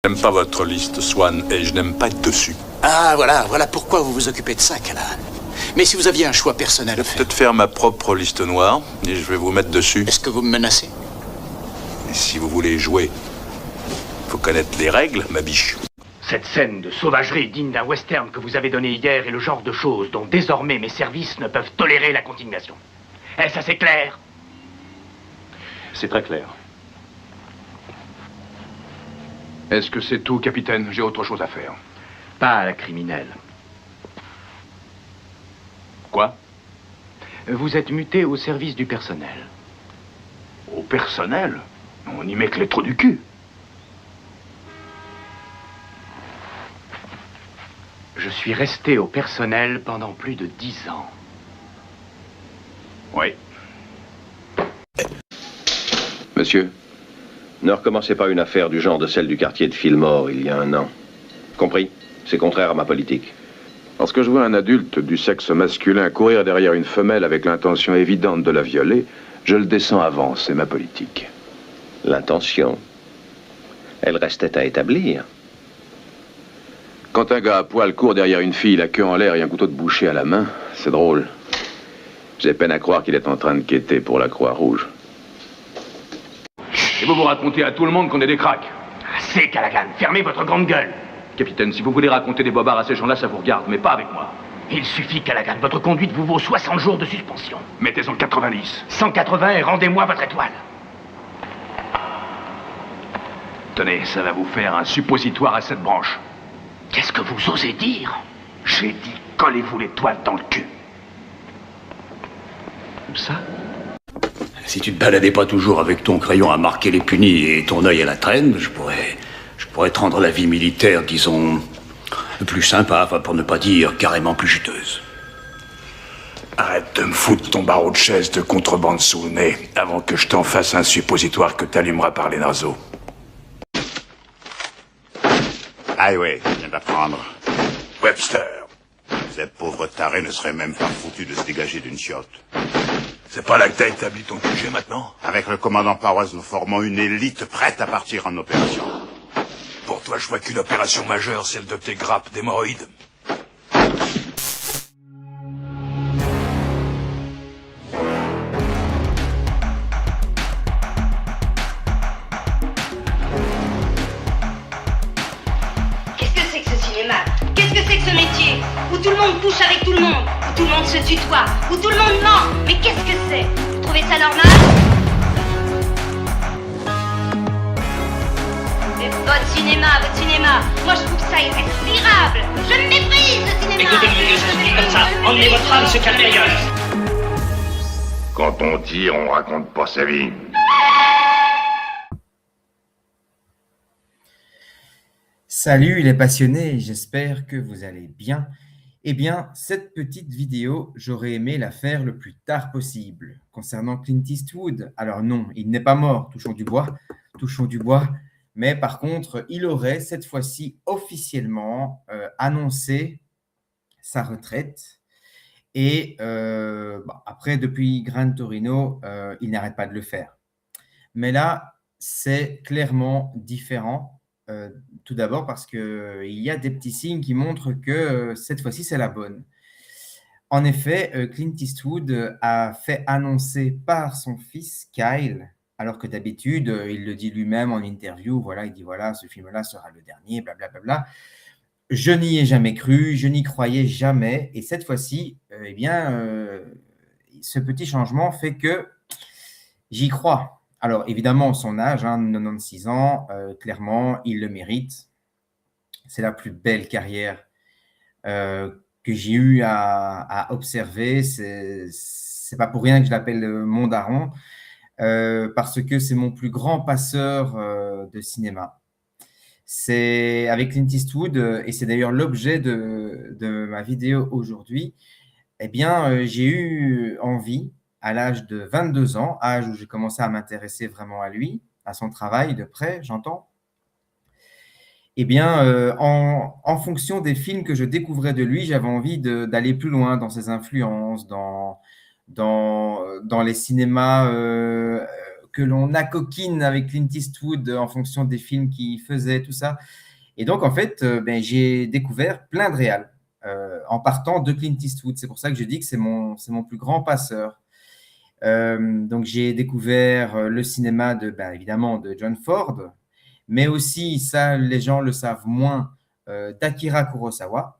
J'aime pas votre liste, Swan, et je n'aime pas être dessus. Ah, voilà pourquoi vous vous occupez de ça, Callahan. Mais si vous aviez un choix personnel Je à vais faire, peut-être faire ma propre liste noire, et je vais vous mettre dessus. est-ce que vous me menacez? Et si vous voulez jouer, faut connaître les règles, ma biche. Cette scène de sauvagerie digne d'un western que vous avez donné hier est le genre de choses dont désormais mes services ne peuvent tolérer la continuation. Est-ce assez clair? C'est très clair. Est-ce que c'est tout, capitaine? J'ai autre chose à faire. Pas à la criminelle. Quoi? Vous êtes muté au service du personnel. Au personnel? On y met que les trous du cul. Je suis resté au personnel pendant plus de 10 ans. Oui. Monsieur, ne recommencez pas une affaire du genre de celle du quartier de Fillmore il y a 1 an. Compris? C'est contraire à ma politique. Lorsque je vois un adulte du sexe masculin courir derrière une femelle avec l'intention évidente de la violer, je le descends avant, c'est ma politique. L'intention, elle restait à établir. Quand un gars à poil court derrière une fille, la queue en l'air et un couteau de boucher à la main, c'est drôle. J'ai peine à croire qu'il est en train de quêter pour la Croix-Rouge. Et vous racontez à tout le monde qu'on est des cracks. Assez, Callaghan. Fermez votre grande gueule. Capitaine, si vous voulez raconter des bobards à ces gens-là, ça vous regarde, mais pas avec moi. Il suffit, Callaghan. Votre conduite vous vaut 60 jours de suspension. Mettez-en 90. 180 et rendez-moi votre étoile. Tenez, ça va vous faire un suppositoire à 7 branches. Qu'est-ce que vous osez dire? J'ai dit, collez-vous l'étoile dans le cul. Comme ça? Si tu te baladais pas toujours avec ton crayon à marquer les punis et ton œil à la traîne, je pourrais te rendre la vie militaire, disons, plus sympa, enfin, pour ne pas dire carrément plus juteuse. Arrête de me foutre ton barreau de chaise de contrebande sous le nez avant que je t'en fasse un suppositoire que t'allumeras par les naseaux. Ah oui, je viens d'apprendre. Webster, Ces pauvres tarés ne seraient même pas foutus de se dégager d'une chiotte. c'est pas là que t'as établi ton QG maintenant? Avec le commandant Powers, nous formons une élite prête à partir en opération. Pour toi, je vois qu'une opération majeure, celle de tes grappes d'hémorroïdes. Qu'est-ce que c'est que ce cinéma? Qu'est-ce que c'est que ce métier? Où tout le monde couche avec tout le monde, où tout le monde se tutoie, où tout le monde ment. Mais qu'est-ce que c'est? Vous trouvez ça normal? C'est votre cinéma. Moi je trouve ça irrespirable. Je méprise ce cinéma. Écoutez, monsieur, ça suffit comme ça. Emmenez votre âme se calmer ailleurs. Quand on tire, on raconte pas sa vie. Salut les passionnés, j'espère que vous allez bien. Eh bien, cette petite vidéo, j'aurais aimé la faire le plus tard possible. Concernant Clint Eastwood, alors non, il n'est pas mort, touchons du bois, mais par contre, il aurait cette fois-ci officiellement annoncé sa retraite. Et après, depuis Gran Torino, il n'arrête pas de le faire. Mais là, c'est clairement différent. Tout d'abord parce qu'il y a des petits signes qui montrent que cette fois-ci, c'est la bonne. En effet, Clint Eastwood a fait annoncer par son fils Kyle, alors que d'habitude, il le dit lui-même en interview, voilà, il dit voilà, ce film-là sera le dernier, blablabla. Je n'y ai jamais cru, je n'y croyais jamais, et cette fois-ci, ce petit changement fait que j'y crois. Alors, évidemment, son âge, 96 ans, clairement, il le mérite. C'est la plus belle carrière que j'ai eu à observer. C'est pas pour rien que je l'appelle mon daron, parce que c'est mon plus grand passeur de cinéma. C'est avec Clint Eastwood, et c'est d'ailleurs l'objet de ma vidéo aujourd'hui, eh bien, j'ai eu envie, à l'âge de 22 ans, âge où j'ai commencé à m'intéresser vraiment à lui, à son travail de près, j'entends. Eh bien, en fonction des films que je découvrais de lui, j'avais envie d'aller plus loin dans ses influences, dans les cinémas que l'on accoquine avec Clint Eastwood en fonction des films qu'il faisait, tout ça. Et donc, en fait, j'ai découvert plein de réals en partant de Clint Eastwood. C'est pour ça que je dis que c'est mon plus grand passeur. Donc, j'ai découvert le cinéma évidemment, de John Ford, mais aussi, ça, les gens le savent moins, d'Akira Kurosawa,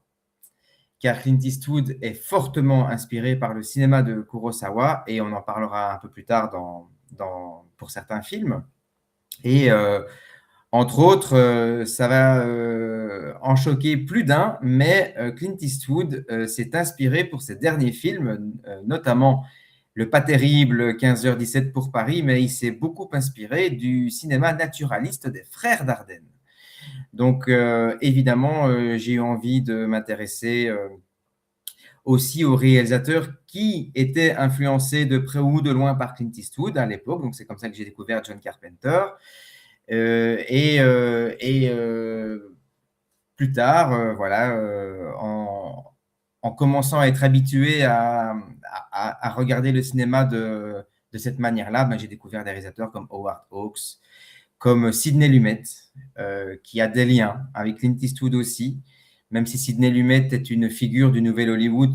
car Clint Eastwood est fortement inspiré par le cinéma de Kurosawa, et on en parlera un peu plus tard pour certains films. Et entre autres, ça va en choquer plus d'un, mais Clint Eastwood s'est inspiré pour ses derniers films, notamment Le Pas terrible, 15h17 pour Paris, mais il s'est beaucoup inspiré du cinéma naturaliste des frères Dardenne. Donc, évidemment, j'ai eu envie de m'intéresser aussi aux réalisateurs qui étaient influencés de près ou de loin par Clint Eastwood à l'époque. Donc, c'est comme ça que j'ai découvert John Carpenter. Plus tard, en commençant à être habitué à regarder le cinéma de cette manière-là, j'ai découvert des réalisateurs comme Howard Hawks, comme Sidney Lumet, qui a des liens avec Clint Eastwood aussi, même si Sidney Lumet est une figure du nouvel Hollywood,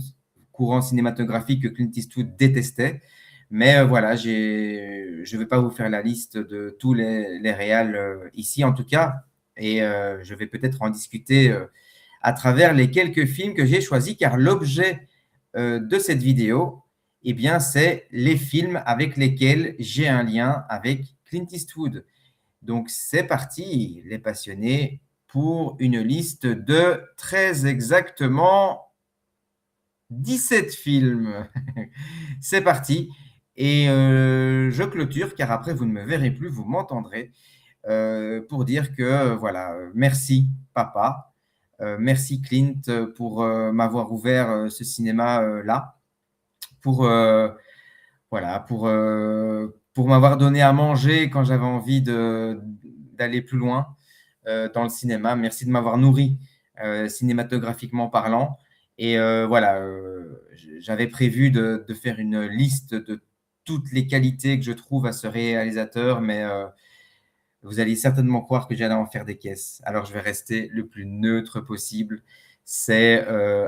courant cinématographique que Clint Eastwood détestait. Mais voilà, je ne vais pas vous faire la liste de tous les réals ici, en tout cas, et je vais peut-être en discuter à travers les quelques films que j'ai choisis, car l'objet de cette vidéo, eh bien, c'est les films avec lesquels j'ai un lien avec Clint Eastwood. Donc, c'est parti, les passionnés, pour une liste de très exactement 17 films. C'est parti. Et je clôture, car après, vous ne me verrez plus, vous m'entendrez, pour dire que, voilà, merci, papa. Merci, Clint, pour m'avoir ouvert ce cinéma-là. Pour m'avoir donné à manger quand j'avais envie d'aller plus loin dans le cinéma. Merci de m'avoir nourri cinématographiquement parlant. Et j'avais prévu de faire une liste de toutes les qualités que je trouve à ce réalisateur, mais vous allez certainement croire que j'allais en faire des caisses. Alors, je vais rester le plus neutre possible. C'est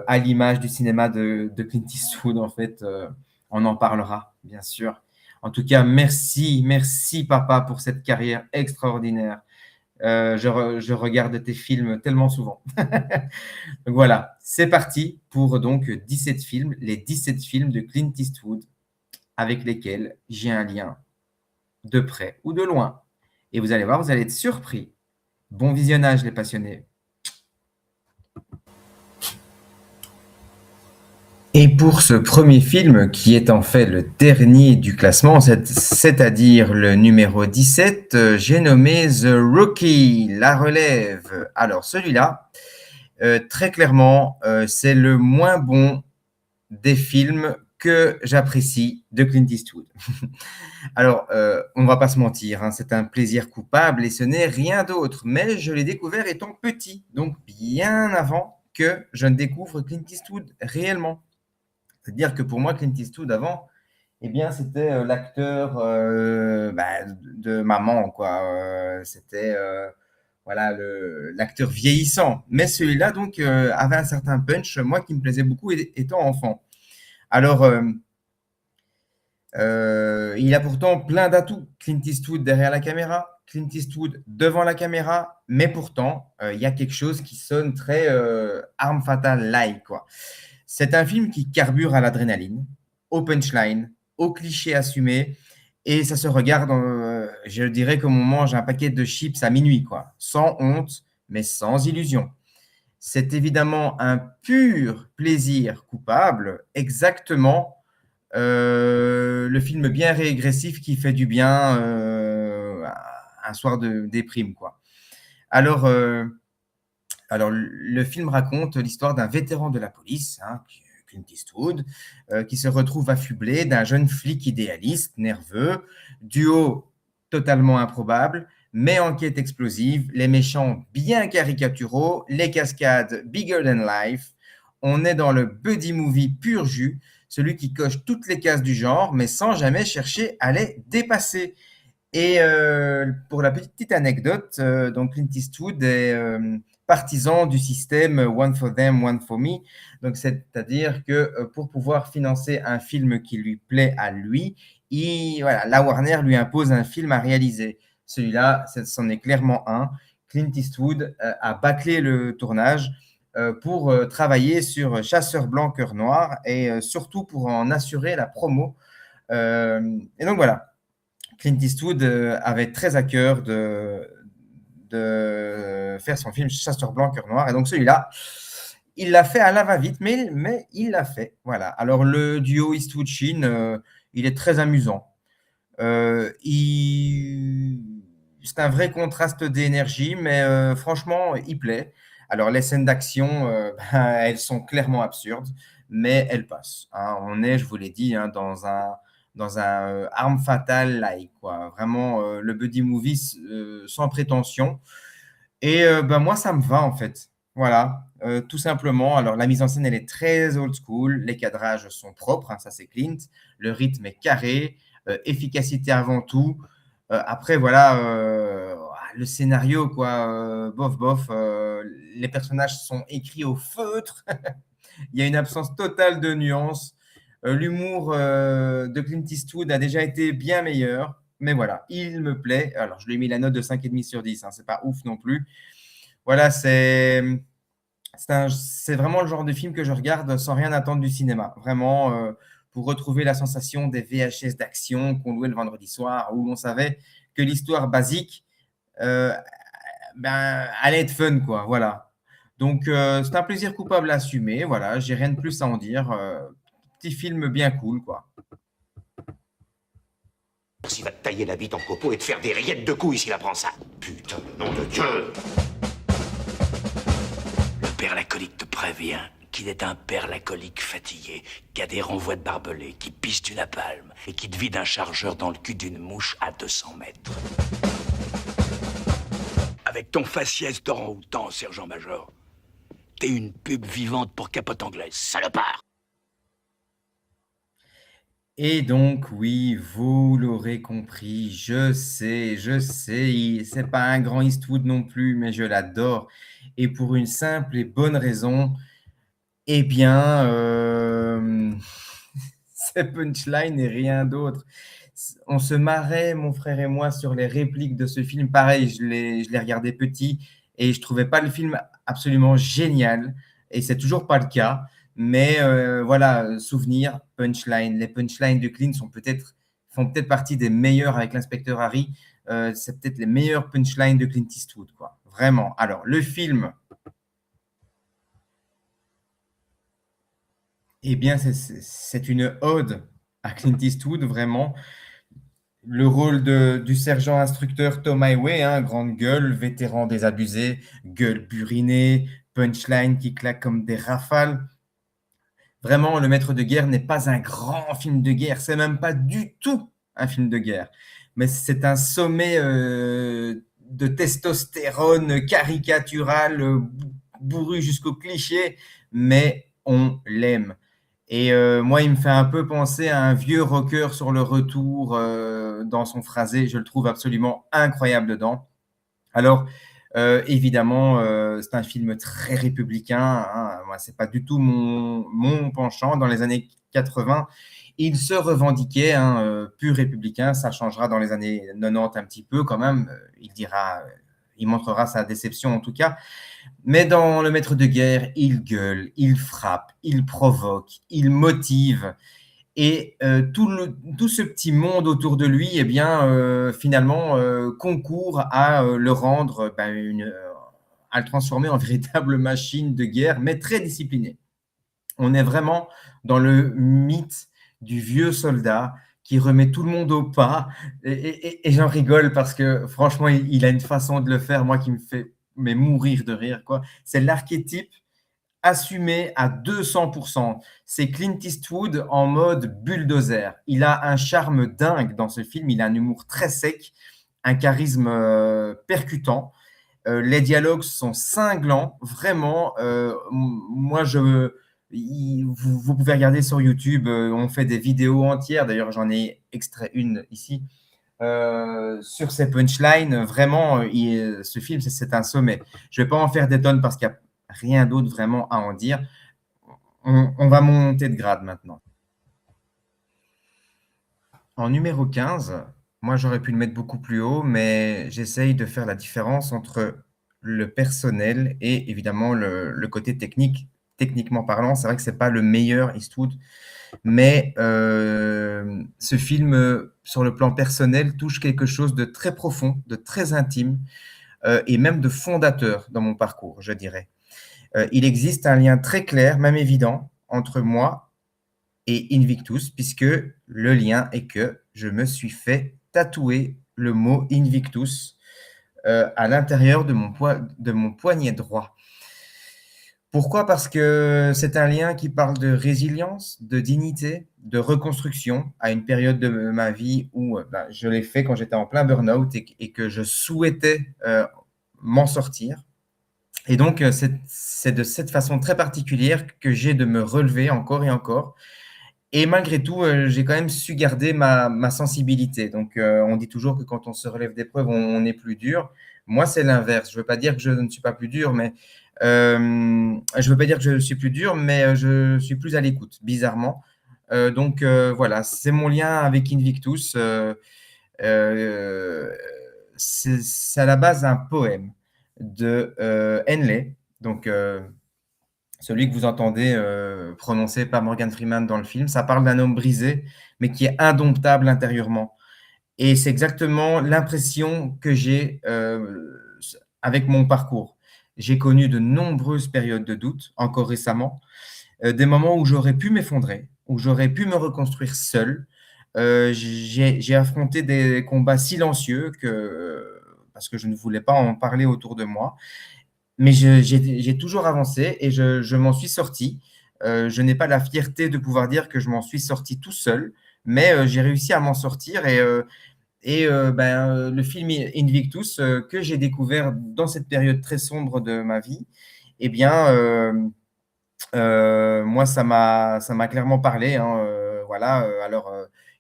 à l'image du cinéma de Clint Eastwood, en fait. On en parlera, bien sûr. En tout cas, merci, papa, pour cette carrière extraordinaire. Je regarde tes films tellement souvent. Donc voilà, c'est parti pour donc 17 films, les 17 films de Clint Eastwood avec lesquels j'ai un lien de près ou de loin. Et vous allez voir, vous allez être surpris. Bon visionnage, les passionnés. Et pour ce premier film, qui est en fait le dernier du classement, c'est-à-dire le numéro 17, j'ai nommé The Rookie, La Relève. Alors celui-là, très clairement, c'est le moins bon des films que j'apprécie de Clint Eastwood. Alors, on ne va pas se mentir, hein, c'est un plaisir coupable et ce n'est rien d'autre. Mais je l'ai découvert étant petit, donc bien avant que je ne découvre Clint Eastwood réellement. C'est-à-dire que pour moi, Clint Eastwood avant, eh bien, c'était l'acteur de maman, quoi. C'était l'acteur vieillissant. Mais celui-là, donc, avait un certain punch, moi, qui me plaisait beaucoup étant enfant. Alors, il a pourtant plein d'atouts. Clint Eastwood derrière la caméra, Clint Eastwood devant la caméra, mais pourtant, il y a quelque chose qui sonne très Arme Fatale-like, quoi. C'est un film qui carbure à l'adrénaline, au punchline, au cliché assumé, et ça se regarde, je dirais, comme on mange un paquet de chips à minuit, quoi, sans honte, mais sans illusion. C'est évidemment un pur plaisir coupable, exactement le film bien régressif qui fait du bien un soir de déprime, quoi. Alors, le film raconte l'histoire d'un vétéran de la police, Clint Eastwood, qui se retrouve affublé d'un jeune flic idéaliste, nerveux, duo totalement improbable, mais enquête explosive, les méchants bien caricaturaux, les cascades bigger than life. On est dans le buddy movie pur jus, celui qui coche toutes les cases du genre, mais sans jamais chercher à les dépasser. Et pour la petite anecdote, donc Clint Eastwood est partisan du système One for them, one for me. Donc, c'est-à-dire que pour pouvoir financer un film qui lui plaît à lui, voilà, la Warner lui impose un film à réaliser. Celui-là, c'en est clairement un. Clint Eastwood a bâclé le tournage pour travailler sur Chasseur blanc, cœur noir et surtout pour en assurer la promo. Et donc voilà, Clint Eastwood avait très à cœur de faire son film Chasseur blanc, cœur noir. Et donc celui-là, il l'a fait à la va-vite, mais il l'a fait. Voilà. Alors le duo Eastwood-Sheen, il est très amusant. C'est un vrai contraste d'énergie, mais franchement, il plaît. Alors les scènes d'action, elles sont clairement absurdes, mais elles passent. Hein. On est, je vous l'ai dit, hein, dans un arme fatale-like, quoi. Vraiment, le buddy movie sans prétention. Et moi, ça me va, en fait. Voilà, tout simplement. Alors, la mise en scène, elle est très old school. Les cadrages sont propres, hein, ça, c'est Clint. Le rythme est carré. Efficacité avant tout. Après, voilà, le scénario, quoi, bof. Les personnages sont écrits au feutre. Il y a une absence totale de nuances. L'humour de Clint Eastwood a déjà été bien meilleur, mais voilà, il me plaît. Alors, je lui ai mis la note de 5,5 sur 10, hein, c'est pas ouf non plus. Voilà, c'est vraiment le genre de film que je regarde sans rien attendre du cinéma. Vraiment, pour retrouver la sensation des VHS d'action qu'on louait le vendredi soir, où l'on savait que l'histoire basique allait être fun, quoi. Voilà. Donc, c'est un plaisir coupable à assumer. Voilà, j'ai rien de plus à en dire. Petit film bien cool, quoi. Il va te tailler la bite en copeaux et te faire des rillettes de couilles s'il apprend ça. Putain, nom de Dieu! Le père lacolique te prévient qu'il est un père lacolique fatigué, qui a des renvois de barbelés, qui pisse du napalm et qui te vide un chargeur dans le cul d'une mouche à 200 mètres. Avec ton faciès d'orang-outan, sergent-major, t'es une pub vivante pour capote anglaise, salopard! Et donc, oui, vous l'aurez compris, je sais, c'est pas un grand Eastwood non plus, mais je l'adore. Et pour une simple et bonne raison, eh bien, c'est punchline et rien d'autre. On se marrait, mon frère et moi, sur les répliques de ce film. Pareil, je l'ai regardé petit et je trouvais pas le film absolument génial. Et c'est toujours pas le cas. Mais voilà, souvenir, punchline. Les punchlines de Clint font peut-être partie des meilleurs avec l'inspecteur Harry. C'est peut-être les meilleurs punchlines de Clint Eastwood, quoi. Vraiment. Alors, le film, eh bien, c'est une ode à Clint Eastwood, vraiment. Le rôle du sergent instructeur Tom Highway, hein, grande gueule, vétéran désabusé, gueule burinée, punchline qui claque comme des rafales. Vraiment, Le Maître de guerre n'est pas un grand film de guerre, c'est même pas du tout un film de guerre, mais c'est un sommet de testostérone caricatural, bourru jusqu'au cliché, mais on l'aime. Et moi, il me fait un peu penser à un vieux rocker sur le retour dans son phrasé. Je le trouve absolument incroyable dedans. Alors, évidemment, c'est un film très républicain. Hein. Moi, c'est pas du tout mon penchant. Dans les années 80, il se revendiquait pur républicain. Ça changera dans les années 90 un petit peu quand même. Il montrera sa déception en tout cas. Mais dans Le Maître de guerre, il gueule, il frappe, il provoque, il motive. Et tout ce petit monde autour de lui, eh bien, finalement, concourt à le rendre, à le transformer en véritable machine de guerre, mais très disciplinée. On est vraiment dans le mythe du vieux soldat qui remet tout le monde au pas. Et j'en rigole parce que, franchement, il a une façon de le faire, moi, qui me fait mourir de rire, quoi. C'est l'archétype assumé à 200%. C'est Clint Eastwood en mode bulldozer. Il a un charme dingue dans ce film. Il a un humour très sec, un charisme percutant. Les dialogues sont cinglants. Vraiment, moi, vous pouvez regarder sur YouTube. On fait des vidéos entières. D'ailleurs, j'en ai extrait une ici. sur ses punchlines, vraiment, ce film, c'est un sommet. Je ne vais pas en faire des tonnes parce qu'il n'y a rien d'autre vraiment à en dire. On va monter de grade maintenant. En numéro 15, moi j'aurais pu le mettre beaucoup plus haut, mais j'essaye de faire la différence entre le personnel et évidemment le côté technique. Techniquement parlant, c'est vrai que ce n'est pas le meilleur Eastwood, mais ce film, sur le plan personnel, touche quelque chose de très profond, de très intime et même de fondateur dans mon parcours, je dirais. Il existe un lien très clair, même évident, entre moi et Invictus, puisque le lien est que je me suis fait tatouer le mot Invictus à l'intérieur de mon poignet droit. Pourquoi? Parce que c'est un lien qui parle de résilience, de dignité, de reconstruction à une période de ma vie où je l'ai fait quand j'étais en plein burn-out et que je souhaitais m'en sortir. Et donc, c'est de cette façon très particulière que j'ai de me relever encore et encore. Et malgré tout, j'ai quand même su garder ma sensibilité. Donc, on dit toujours que quand on se relève d'épreuves, on est plus dur. Moi, c'est l'inverse. Je ne veux pas dire que je ne suis pas plus dur, mais je veux pas dire que je suis plus dur, mais je suis plus à l'écoute, bizarrement. Donc, voilà, c'est mon lien avec Invictus. C'est à la base un poème de Henley, donc celui que vous entendez prononcé par Morgan Freeman dans le film. Ça parle d'un homme brisé, mais qui est indomptable intérieurement. Et c'est exactement l'impression que j'ai avec mon parcours. J'ai connu de nombreuses périodes de doute, encore récemment, des moments où j'aurais pu m'effondrer, où j'aurais pu me reconstruire seul. J'ai affronté des combats silencieux parce que je ne voulais pas en parler autour de moi. Mais j'ai toujours avancé et je m'en suis sorti. Je n'ai pas la fierté de pouvoir dire que je m'en suis sorti tout seul, mais j'ai réussi à m'en sortir. Le film Invictus, que j'ai découvert dans cette période très sombre de ma vie, eh bien, moi, ça m'a clairement parlé. Voilà. Alors,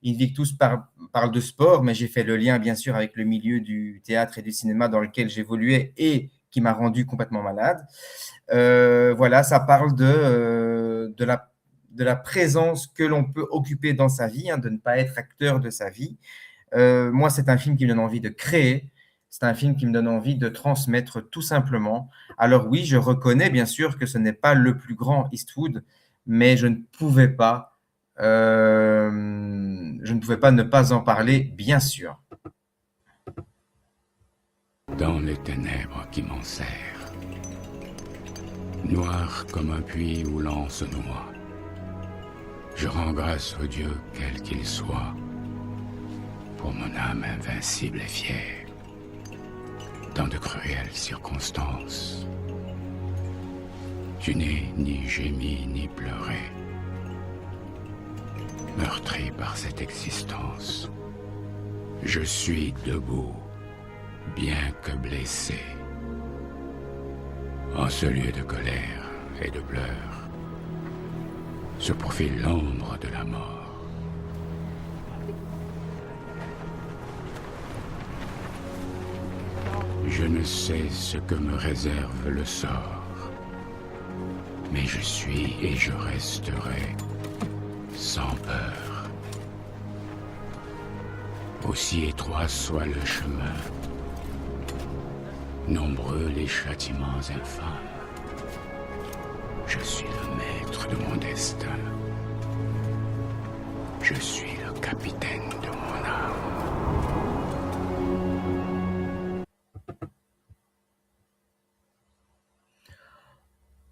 Invictus parle de sport, mais j'ai fait le lien, bien sûr, avec le milieu du théâtre et du cinéma dans lequel j'évoluais et qui m'a rendu complètement malade. Voilà, ça parle de la présence que l'on peut occuper dans sa vie, de ne pas être acteur de sa vie. Moi, c'est un film qui me donne envie de créer. C'est un film qui me donne envie de transmettre tout simplement. Alors oui, je reconnais bien sûr que ce n'est pas le plus grand Eastwood, mais je ne pouvais pas ne pas en parler, bien sûr. Dans les ténèbres qui m'enserrent, noir comme un puits où l'on se noie, je rends grâce au Dieu quel qu'il soit, pour mon âme invincible et fière. Dans de cruelles circonstances, tu n'es ni gémi ni pleuré, meurtri par cette existence. Je suis debout, bien que blessé, en ce lieu de colère et de pleurs, se profile l'ombre de la mort. Je ne sais ce que me réserve le sort, mais je suis et je resterai sans peur. Aussi étroit soit le chemin, nombreux les châtiments infâmes, je suis le maître de mon destin. Je suis le capitaine de mon âme.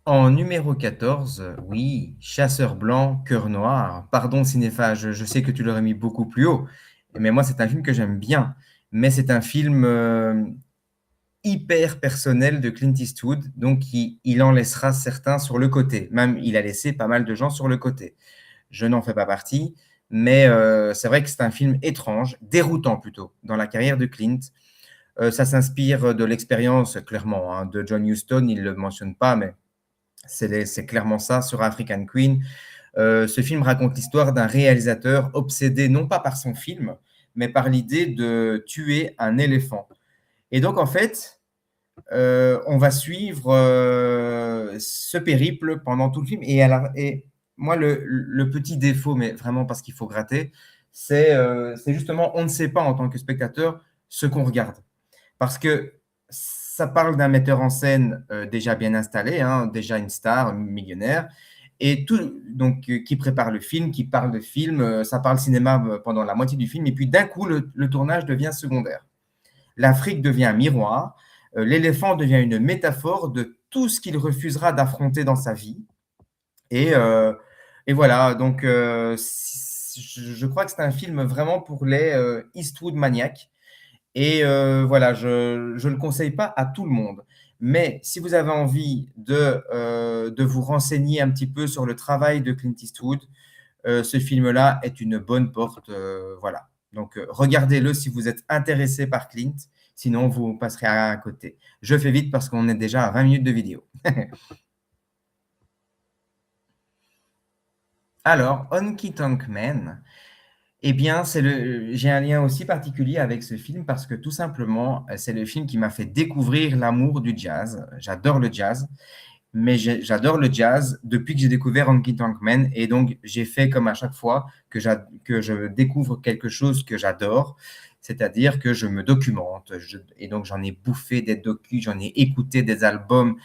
En numéro 14, oui, Chasseur blanc, cœur noir. Pardon, Cinéphage, je sais que tu l'aurais mis beaucoup plus haut, mais moi, c'est un film que j'aime bien. Mais c'est un film hyper personnel de Clint Eastwood, donc il en laissera certains sur le côté. Même, il a laissé pas mal de gens sur le côté. Je n'en fais pas partie, mais c'est vrai que c'est un film étrange, déroutant plutôt, dans la carrière de Clint. Ça s'inspire de l'expérience, clairement, de John Huston, il ne le mentionne pas, mais c'est clairement ça, sur African Queen. Ce film raconte l'histoire d'un réalisateur obsédé non pas par son film, mais par l'idée de tuer un éléphant. Et donc, en fait, on va suivre ce périple pendant tout le film. Et moi, le petit défaut, mais vraiment parce qu'il faut gratter, c'est justement, on ne sait pas en tant que spectateur ce qu'on regarde. Parce que ça parle d'un metteur en scène déjà bien installé, hein, déjà une star, millionnaire, et tout, donc, qui prépare le film, qui parle de film, ça parle cinéma pendant la moitié du film, et puis d'un coup, le tournage devient secondaire. L'Afrique devient un miroir, l'éléphant devient une métaphore de tout ce qu'il refusera d'affronter dans sa vie. Et voilà, donc je crois que c'est un film vraiment pour les Eastwood maniaques. Et voilà, je ne le conseille pas à tout le monde. Mais si vous avez envie de vous renseigner un petit peu sur le travail de Clint Eastwood, ce film-là est une bonne porte. Voilà. Donc, regardez-le si vous êtes intéressé par Clint. Sinon, vous passerez à côté. Je fais vite parce qu'on est déjà à 20 minutes de vidéo. Alors, Honky Tonk Man, eh bien, j'ai un lien aussi particulier avec ce film parce que tout simplement, c'est le film qui m'a fait découvrir l'amour du jazz. J'adore le jazz, mais j'adore le jazz depuis que j'ai découvert Honky Tonk Man. Et donc, j'ai fait comme à chaque fois que je découvre quelque chose que j'adore, c'est-à-dire que je me documente. Et donc, j'en ai bouffé des docus, j'en ai écouté des albums,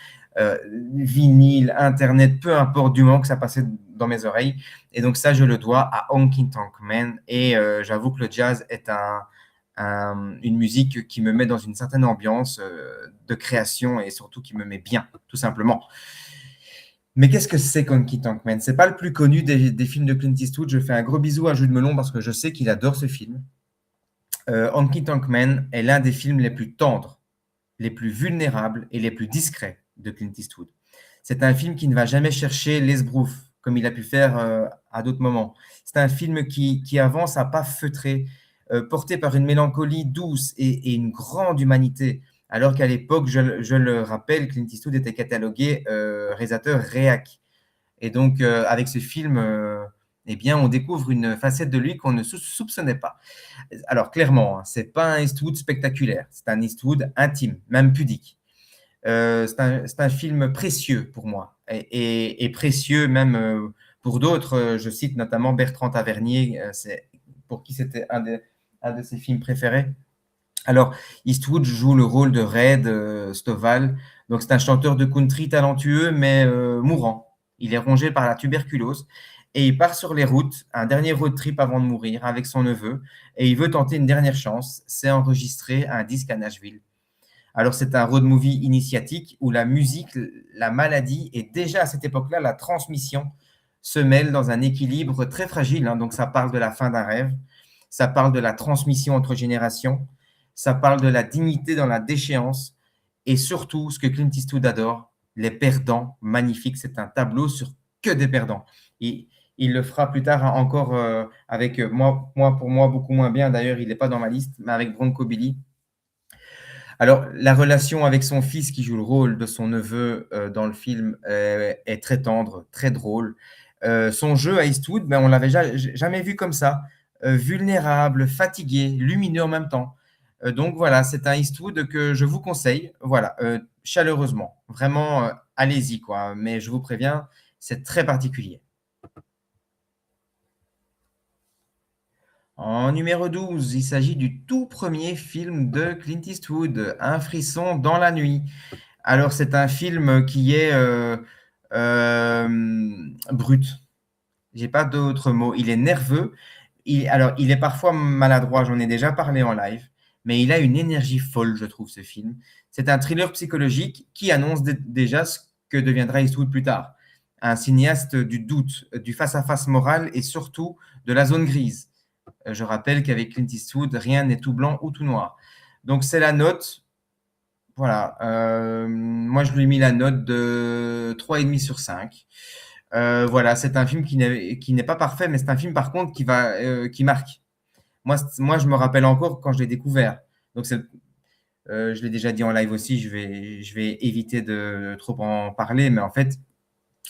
vinyle, Internet, peu importe, du moment que ça passait dans mes oreilles. Et donc, ça, je le dois à Honky Tonk Man. Et j'avoue que le jazz est une musique qui me met dans une certaine ambiance de création et surtout qui me met bien, tout simplement. Mais qu'est-ce que c'est Honky Tonk Man? C'est pas le plus connu des films de Clint Eastwood. Je fais un gros bisou à Jude Melon parce que je sais qu'il adore ce film. Honky Tonk Man est l'un des films les plus tendres, les plus vulnérables et les plus discrets de Clint Eastwood. C'est un film qui ne va jamais chercher l'esbrouf, comme il a pu faire à d'autres moments. C'est un film qui avance à pas feutrés, porté par une mélancolie douce et une grande humanité, alors qu'à l'époque, je le rappelle, Clint Eastwood était catalogué réalisateur réac. Et donc, avec ce film, eh bien, on découvre une facette de lui qu'on ne soupçonnait pas. Alors, clairement, ce n'est pas un Eastwood spectaculaire, c'est un Eastwood intime, même pudique. C'est un film précieux pour moi et précieux même pour d'autres. Je cite notamment Bertrand Tavernier, pour qui c'était un de ses films préférés. Alors, Eastwood joue le rôle de Red Stovall. Donc, c'est un chanteur de country talentueux mais mourant. Il est rongé par la tuberculose et il part sur les routes, un dernier road trip avant de mourir avec son neveu et il veut tenter une dernière chance, c'est enregistrer un disque à Nashville. Alors, c'est un road movie initiatique où la musique, la maladie et déjà à cette époque-là, la transmission se mêlent dans un équilibre très fragile. Hein. Donc, ça parle de la fin d'un rêve, ça parle de la transmission entre générations, ça parle de la dignité dans la déchéance et surtout, ce que Clint Eastwood adore, les perdants magnifiques. C'est un tableau sur que des perdants. Et il le fera plus tard encore avec moi, pour moi, beaucoup moins bien. D'ailleurs, il n'est pas dans ma liste, mais avec Bronco Billy. Alors, la relation avec son fils qui joue le rôle de son neveu dans le film est très tendre, très drôle. Son jeu à Eastwood, ben, on l'avait jamais vu comme ça. Vulnérable, fatigué, lumineux en même temps. Donc voilà, c'est un Eastwood que je vous conseille, voilà, chaleureusement. Vraiment, allez-y, quoi. Mais je vous préviens, c'est très particulier. En numéro 12, il s'agit du tout premier film de Clint Eastwood, Un frisson dans la nuit. Alors, c'est un film qui est brut. Je n'ai pas d'autre mot. Il est nerveux. Alors, il est parfois maladroit, j'en ai déjà parlé en live, mais il a une énergie folle, je trouve, ce film. C'est un thriller psychologique qui annonce déjà ce que deviendra Eastwood plus tard. Un cinéaste du doute, du face-à-face moral et surtout de la zone grise. Je rappelle qu'avec Clint Eastwood, rien n'est tout blanc ou tout noir. Donc, c'est la note. Voilà. Moi, je lui ai mis la note de 3,5 sur 5. Voilà, c'est un film qui n'est pas parfait, mais c'est un film, par contre, qui marque. Moi, je me rappelle encore quand je l'ai découvert. Donc, je l'ai déjà dit en live aussi, je vais éviter de trop en parler, mais en fait,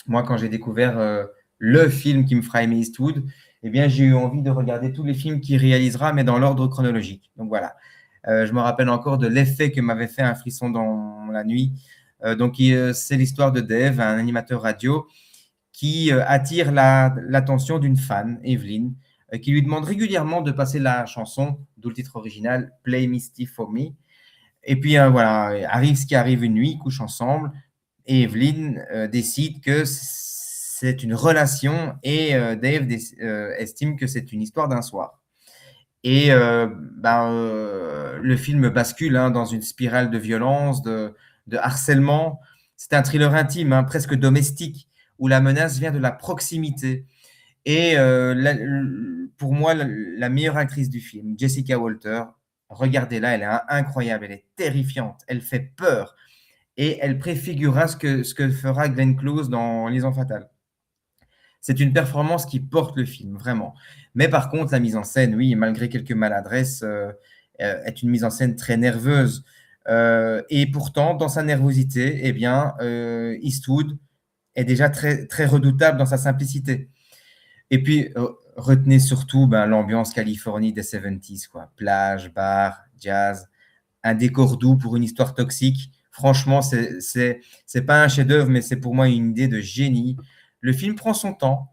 moi, quand j'ai découvert le film qui me fera aimer Eastwood, eh bien, j'ai eu envie de regarder tous les films qu'il réalisera, mais dans l'ordre chronologique. Donc voilà. Je me rappelle encore de l'effet que m'avait fait Un frisson dans la nuit. C'est l'histoire de Dave, un animateur radio, qui attire l'attention d'une fan, Evelyn, qui lui demande régulièrement de passer la chanson, d'où le titre original, Play Misty for Me. Et puis voilà, arrive ce qui arrive une nuit, ils couchent ensemble, et Evelyn décide que c'est une relation, et Dave estime que c'est une histoire d'un soir. Et le film bascule dans une spirale de violence, de harcèlement. C'est un thriller intime, presque domestique, où la menace vient de la proximité. Et pour moi, la meilleure actrice du film, Jessica Walter, regardez-la, elle est incroyable, elle est terrifiante, elle fait peur. Et elle préfigurera ce que fera Glenn Close dans Liaison fatale. C'est une performance qui porte le film, vraiment. Mais par contre, la mise en scène, oui, malgré quelques maladresses, est une mise en scène très nerveuse. Et pourtant, dans sa nervosité, eh bien, Eastwood est déjà très, très redoutable dans sa simplicité. Et puis, retenez surtout l'ambiance Californie des 70s, quoi. Plage, bar, jazz, un décor doux pour une histoire toxique. Franchement, c'est pas un chef-d'œuvre, mais c'est pour moi une idée de génie. Le film prend son temps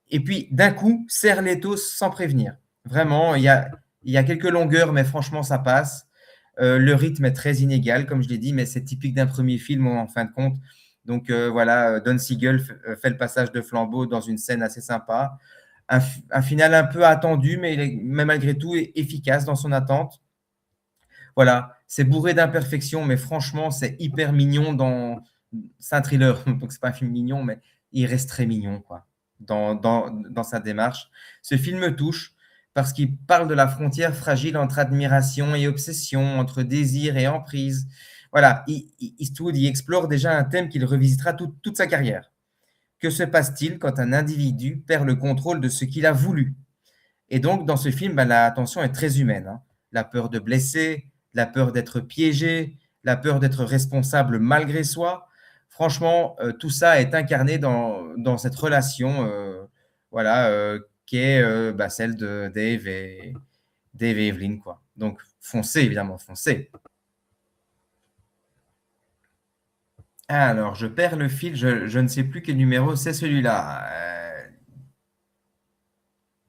et puis d'un coup serre l'étau sans prévenir. Vraiment, il y a quelques longueurs, mais franchement, ça passe. Le rythme est très inégal, comme je l'ai dit, mais c'est typique d'un premier film en fin de compte. Donc voilà, Don Siegel fait le passage de flambeau dans une scène assez sympa. Un final un peu attendu, mais malgré tout efficace dans son attente. Voilà, c'est bourré d'imperfections, mais franchement, c'est hyper mignon. C'est un thriller, donc c'est pas un film mignon, mais il reste très mignon, quoi, dans sa démarche. Ce film me touche parce qu'il parle de la frontière fragile entre admiration et obsession, entre désir et emprise. Voilà, Eastwood y explore déjà un thème qu'il revisitera toute sa carrière. Que se passe-t-il quand un individu perd le contrôle de ce qu'il a voulu? Et donc, dans ce film, la tension est très humaine. La peur de blesser, la peur d'être piégé, la peur d'être responsable malgré soi. Franchement, tout ça est incarné dans cette relation qui est celle de Dave et Evelyn, quoi. Donc, foncez, évidemment, foncez. Alors, je perds le fil, je ne sais plus quel numéro c'est celui-là.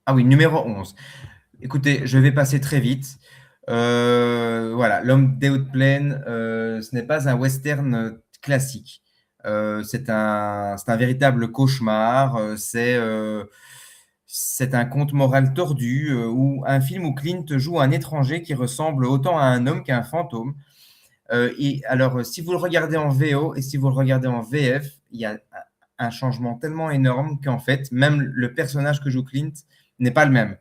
Ah oui, numéro 11. Écoutez, je vais passer très vite. Voilà, L'homme des hautes plaines, ce n'est pas un western classique. C'est un véritable cauchemar. C'est un conte moral tordu, ou un film où Clint joue un étranger qui ressemble autant à un homme qu'à un fantôme. Et alors, si vous le regardez en VO et si vous le regardez en VF, il y a un changement tellement énorme qu'en fait, même le personnage que joue Clint n'est pas le même.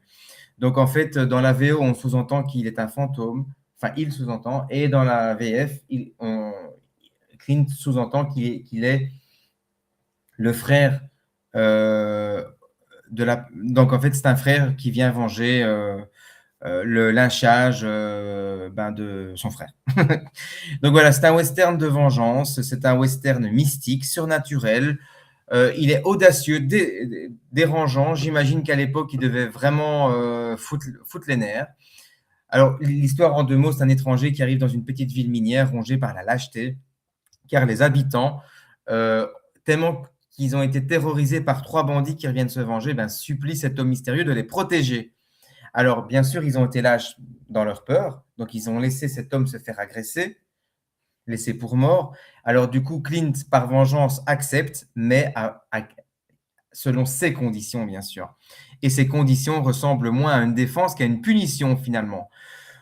Donc, en fait, dans la VO, on sous-entend qu'il est un fantôme. Enfin, il sous-entend. Et dans la VF, Clint sous-entend qu'il est le frère Donc, en fait, c'est un frère qui vient venger le lynchage de son frère. Donc, voilà, c'est un western de vengeance. C'est un western mystique, surnaturel. Il est audacieux, dérangeant. J'imagine qu'à l'époque, il devait vraiment foutre les nerfs. Alors, l'histoire en 2 mots, c'est un étranger qui arrive dans une petite ville minière rongée par la lâcheté, car les habitants, tellement qu'ils ont été terrorisés par 3 bandits qui reviennent se venger, supplient cet homme mystérieux de les protéger. Alors, bien sûr, ils ont été lâches dans leur peur, donc ils ont laissé cet homme se faire agresser, laissé pour mort. Alors, du coup, Clint, par vengeance, accepte, mais selon ses conditions, bien sûr. Et ces conditions ressemblent moins à une défense qu'à une punition, finalement.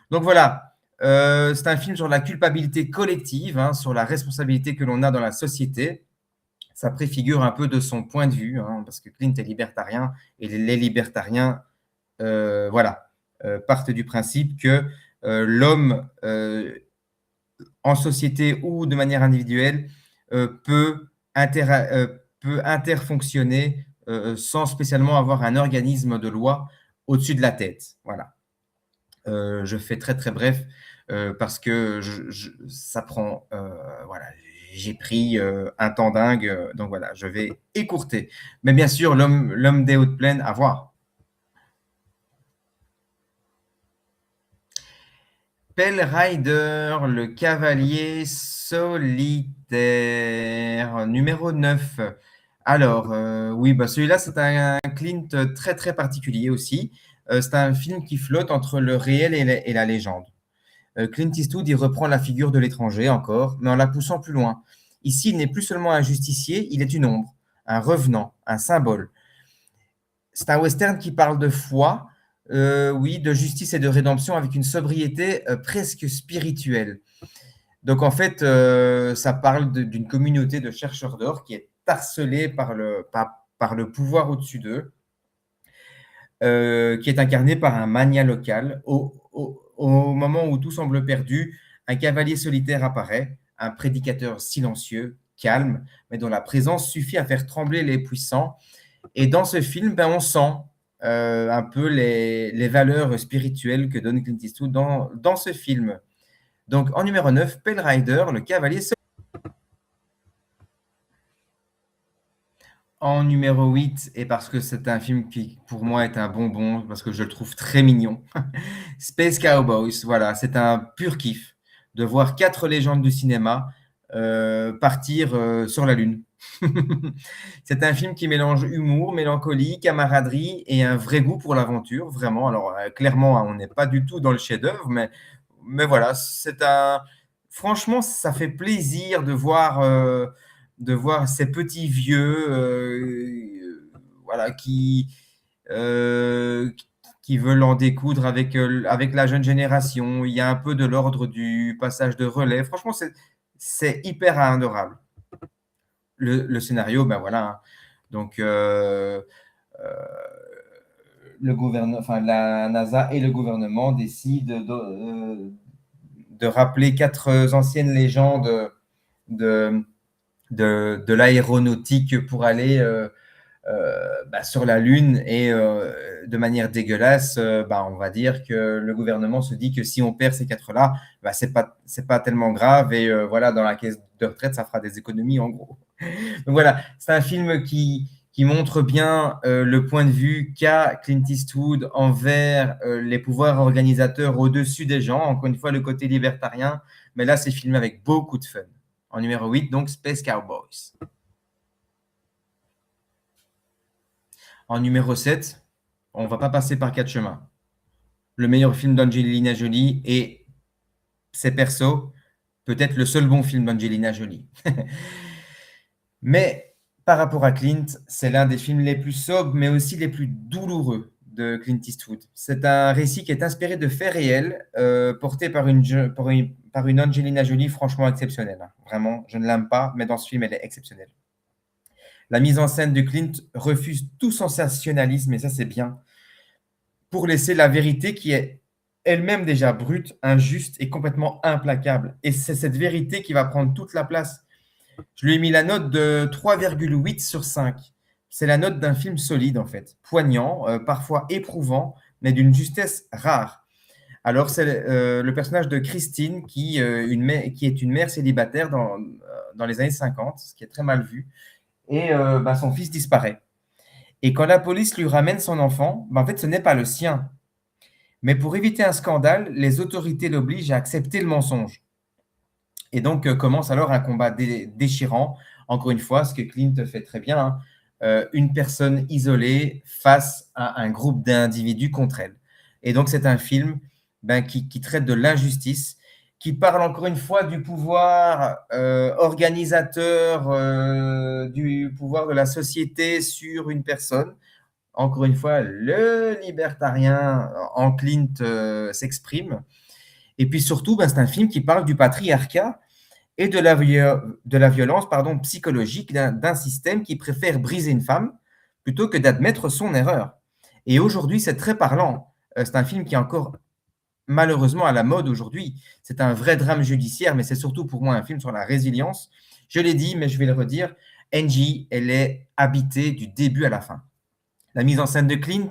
Donc, voilà, c'est un film sur la culpabilité collective, sur la responsabilité que l'on a dans la société. Ça préfigure un peu de son point de vue, parce que Clint est libertarien, et les libertariens partent du principe que l'homme en société ou de manière individuelle peut interfonctionner sans spécialement avoir un organisme de loi au-dessus de la tête. Voilà. Je fais très très bref parce que ça prend j'ai pris un temps dingue, donc voilà, je vais écourter. Mais bien sûr, l'homme des hautes plaines, à voir. Pell Rider, le cavalier solitaire, numéro 9. Alors, oui, bah celui-là, c'est un Clint très, très particulier aussi. C'est un film qui flotte entre le réel et la légende. Clint Eastwood, il reprend la figure de l'étranger encore, mais en la poussant plus loin. Ici, il n'est plus seulement un justicier, il est une ombre, un revenant, un symbole. C'est un western qui parle de foi, oui, de justice et de rédemption avec une sobriété presque spirituelle. Donc en fait, ça parle d'une communauté de chercheurs d'or qui est harcelée par le pouvoir au-dessus d'eux, qui est incarné par un magnat local. Au moment où tout semble perdu, un cavalier solitaire apparaît, un prédicateur silencieux, calme, mais dont la présence suffit à faire trembler les puissants. Et dans ce film, ben, on sent un peu les valeurs spirituelles que donne Clint Eastwood dans ce film. Donc, en numéro 9, Pell Rider, le cavalier solitaire. En numéro 8, et parce que c'est un film qui, pour moi, est un bonbon, parce que je le trouve très mignon, Space Cowboys, voilà, c'est un pur kiff de voir 4 légendes du cinéma partir sur la Lune. C'est un film qui mélange humour, mélancolie, camaraderie et un vrai goût pour l'aventure, vraiment. Alors, clairement, hein, on n'est pas du tout dans le chef-d'œuvre, mais voilà, franchement, ça fait plaisir de voir ces petits vieux voilà, qui veulent en découdre avec la jeune génération. Il y a un peu de l'ordre du passage de relais. Franchement, c'est hyper adorable. Le scénario, ben voilà. Hein. Donc, le gouvernement, enfin, la NASA et le gouvernement décident de rappeler 4 anciennes légendes de l'aéronautique pour aller sur la Lune et de manière dégueulasse, on va dire que le gouvernement se dit que si on perd ces 4-là, c'est pas tellement grave et voilà, dans la caisse de retraite, ça fera des économies en gros. Donc voilà, c'est un film qui montre bien le point de vue qu'a Clint Eastwood envers les pouvoirs organisateurs au-dessus des gens. Encore une fois, le côté libertarien, mais là, c'est filmé avec beaucoup de fun. En numéro 8, donc Space Cowboys. En numéro 7, on ne va pas passer par 4 chemins. Le meilleur film d'Angelina Jolie et ses persos, peut-être le seul bon film d'Angelina Jolie. Mais par rapport à Clint, c'est l'un des films les plus sobres, mais aussi les plus douloureux de Clint Eastwood. C'est un récit qui est inspiré de faits réels, porté par une Angelina Jolie franchement exceptionnelle. Vraiment, je ne l'aime pas, mais dans ce film, elle est exceptionnelle. La mise en scène de Clint refuse tout sensationnalisme, et ça, c'est bien, pour laisser la vérité qui est elle-même déjà brute, injuste et complètement implacable. Et c'est cette vérité qui va prendre toute la place. Je lui ai mis la note de 3,8 sur 5. C'est la note d'un film solide, en fait. Poignant, parfois éprouvant, mais d'une justesse rare. Alors, c'est le personnage de Christine qui est une mère célibataire dans les années 50, ce qui est très mal vu. Et son fils disparaît. Et quand la police lui ramène son enfant, en fait, ce n'est pas le sien. Mais pour éviter un scandale, les autorités l'obligent à accepter le mensonge. Et donc, commence alors un combat déchirant. Encore une fois, ce que Clint fait très bien, hein, une personne isolée face à un groupe d'individus contre elle. Et donc, c'est un film qui traite de l'injustice, qui parle encore une fois du pouvoir organisateur, du pouvoir de la société sur une personne. Encore une fois, le libertarien en Clint s'exprime. Et puis surtout, c'est un film qui parle du patriarcat et de la violence psychologique d'un système qui préfère briser une femme plutôt que d'admettre son erreur. Et aujourd'hui, c'est très parlant. C'est un film qui est encore malheureusement à la mode aujourd'hui. C'est un vrai drame judiciaire, mais c'est surtout pour moi un film sur la résilience. Je l'ai dit, mais je vais le redire. Angie, elle est habitée du début à la fin. La mise en scène de Clint,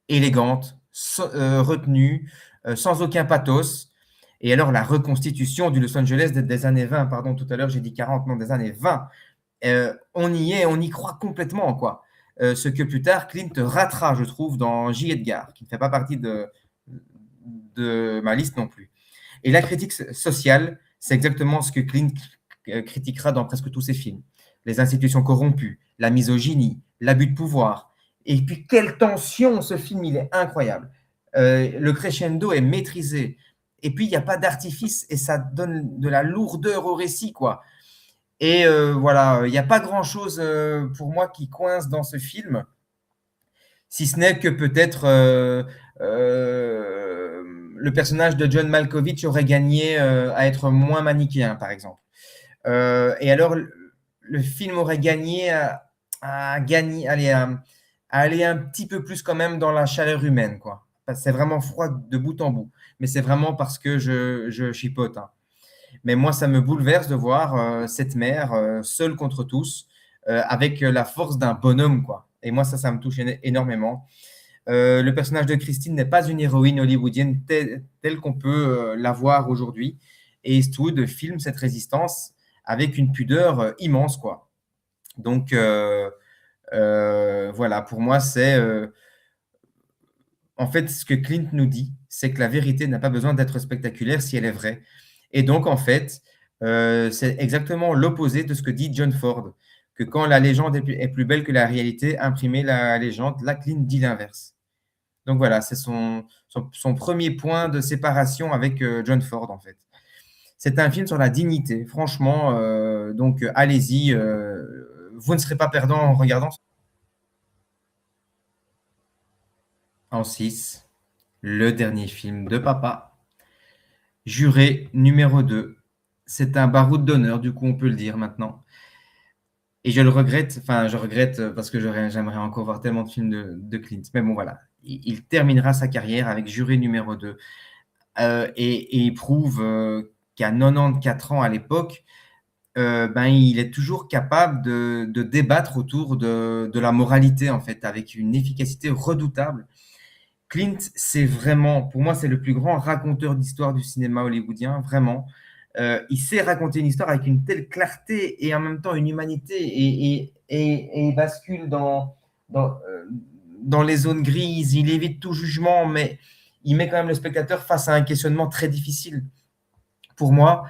élégante, retenue, sans aucun pathos. Et alors, la reconstitution du Los Angeles des années 20, pardon, tout à l'heure, j'ai dit 40, non, des années 20. On y est, on y croit complètement, quoi. Ce que plus tard, Clint ratera, je trouve, dans J. Edgar, qui ne fait pas partie de ma liste non plus. Et la critique sociale, c'est exactement ce que Clint critiquera dans presque tous ses films. Les institutions corrompues, la misogynie, l'abus de pouvoir. Et puis, quelle tension, ce film, il est incroyable. Le crescendo est maîtrisé. Et puis, il n'y a pas d'artifice et ça donne de la lourdeur au récit, quoi. Et voilà, il n'y a pas grand-chose pour moi qui coince dans ce film, si ce n'est que peut-être le personnage de John Malkovich aurait gagné à être moins manichéen, par exemple. Et alors, le film aurait gagné à aller un petit peu plus quand même dans la chaleur humaine, quoi. C'est vraiment froid de bout en bout, mais c'est vraiment parce que je chipote, hein. Mais moi, ça me bouleverse de voir cette mère seule contre tous, avec la force d'un bonhomme, quoi. Et moi, ça me touche énormément. Le personnage de Christine n'est pas une héroïne hollywoodienne telle qu'on peut la voir aujourd'hui. Et Eastwood filme cette résistance avec une pudeur immense, quoi. Donc, voilà, pour moi, c'est... en fait, ce que Clint nous dit, c'est que la vérité n'a pas besoin d'être spectaculaire si elle est vraie. Et donc, en fait, c'est exactement l'opposé de ce que dit John Ford, que quand la légende est plus belle que la réalité, imprimez la légende. Là, Clint dit l'inverse. Donc voilà, c'est son premier point de séparation avec John Ford, en fait. C'est un film sur la dignité, franchement. Donc, allez-y, vous ne serez pas perdant en regardant. En 6, le dernier film de papa. Juré numéro 2. C'est un baroud d'honneur, du coup, on peut le dire maintenant. Et je le regrette, parce que j'aimerais encore voir tellement de films de Clint. Mais bon, voilà. Il terminera sa carrière avec Juré numéro 2. Et il prouve qu'à 94 ans à l'époque, il est toujours capable de débattre autour de la moralité, en fait, avec une efficacité redoutable. Clint, c'est vraiment, pour moi, c'est le plus grand raconteur d'histoire du cinéma hollywoodien, vraiment. Il sait raconter une histoire avec une telle clarté et en même temps une humanité et il bascule dans les zones grises, il évite tout jugement, mais il met quand même le spectateur face à un questionnement très difficile. Pour moi,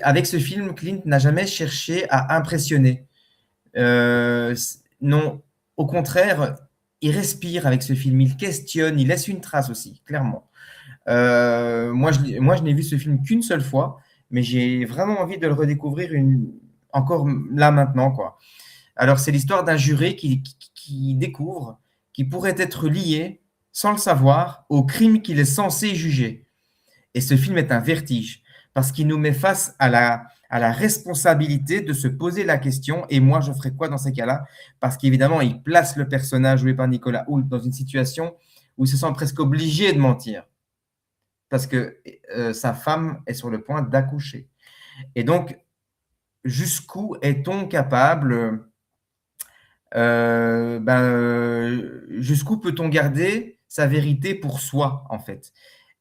avec ce film, Clint n'a jamais cherché à impressionner. Non, au contraire, il respire avec ce film, il questionne, il laisse une trace aussi, clairement. Moi, je n'ai vu ce film qu'une seule fois, mais j'ai vraiment envie de le redécouvrir encore là maintenant, quoi. Alors, c'est l'histoire d'un juré qui découvre qu'il pourrait être lié, sans le savoir, au crime qu'il est censé juger. Et ce film est un vertige, parce qu'il nous met face à la responsabilité de se poser la question, et moi, je ferais quoi dans ces cas-là? Parce qu'évidemment, il place le personnage joué par Nicolas Hoult dans une situation où il se sent presque obligé de mentir, parce que sa femme est sur le point d'accoucher. Et donc, jusqu'où est-on capable, jusqu'où peut-on garder sa vérité pour soi, en fait?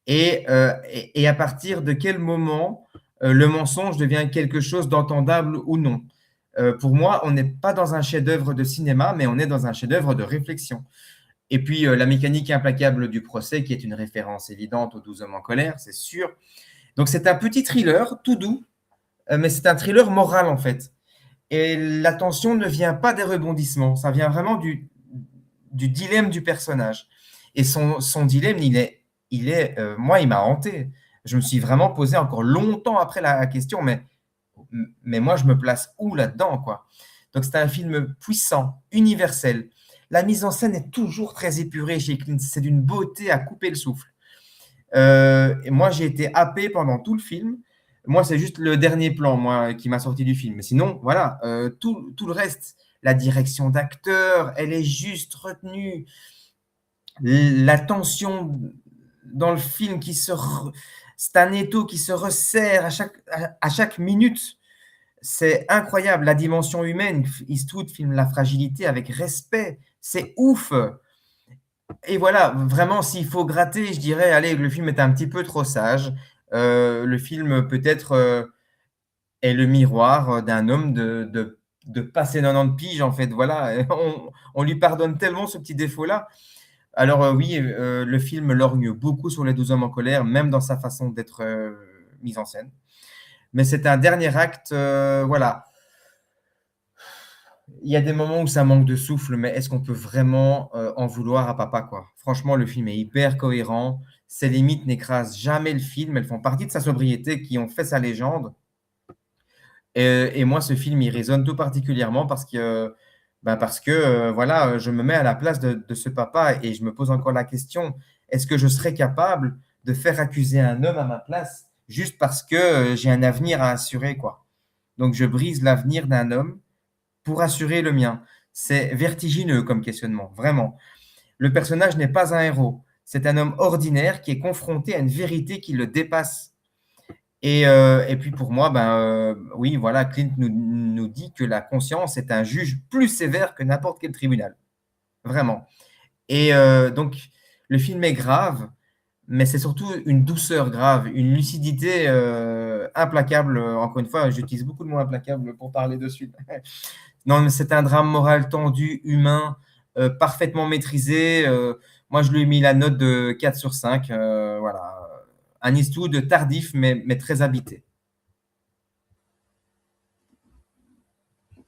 Et à partir de quel moment le mensonge devient quelque chose d'entendable ou non? Pour moi, on n'est pas dans un chef-d'œuvre de cinéma, mais on est dans un chef-d'œuvre de réflexion. Et puis, La mécanique implacable du procès, qui est une référence évidente aux 12 hommes en colère, c'est sûr. Donc, c'est un petit thriller, tout doux, mais c'est un thriller moral, en fait. Et la tension ne vient pas des rebondissements, ça vient vraiment du dilemme du personnage. Et son dilemme, moi, il m'a hanté. Je me suis vraiment posé encore longtemps après la question, mais moi, je me place où là-dedans, quoi? Donc, c'est un film puissant, universel. La mise en scène est toujours très épurée chez Clint. C'est d'une beauté à couper le souffle. Et moi, j'ai été happé pendant tout le film. Moi, c'est juste le dernier plan, moi, qui m'a sorti du film. Mais sinon, voilà, tout le reste, la direction d'acteur, elle est juste retenue. La tension dans le film c'est un étau qui se resserre à chaque minute. C'est incroyable. La dimension humaine, Eastwood filme la fragilité avec respect. C'est ouf. Et voilà, vraiment, s'il faut gratter, je dirais, allez, le film est un petit peu trop sage. Le film, peut-être, est le miroir d'un homme de passer 90 piges, en fait. Voilà, on lui pardonne tellement ce petit défaut-là. Alors oui, le film lorgne beaucoup sur les 12 hommes en colère, même dans sa façon d'être mise en scène. Mais c'est un dernier acte, voilà. Il y a des moments où ça manque de souffle, mais est-ce qu'on peut vraiment en vouloir à papa, quoi? Franchement, le film est hyper cohérent. Ses limites n'écrasent jamais le film. Elles font partie de sa sobriété qui ont fait sa légende. Et moi, ce film, il résonne tout particulièrement parce que voilà, je me mets à la place de ce papa et je me pose encore la question, est-ce que je serais capable de faire accuser un homme à ma place juste parce que j'ai un avenir à assurer, quoi? Donc, je brise l'avenir d'un homme pour assurer le mien. C'est vertigineux comme questionnement, vraiment. Le personnage n'est pas un héros. C'est un homme ordinaire qui est confronté à une vérité qui le dépasse. Et puis pour moi, oui, voilà, Clint nous dit que la conscience est un juge plus sévère que n'importe quel tribunal. Vraiment. Et donc, le film est grave, mais c'est surtout une douceur grave, une lucidité implacable. Encore une fois, j'utilise beaucoup de mots implacables pour parler de ce film. Non, mais c'est un drame moral tendu, humain, parfaitement maîtrisé. Moi, je lui ai mis la note de 4 sur 5. Voilà. Un Eastwood tardif, mais très habité.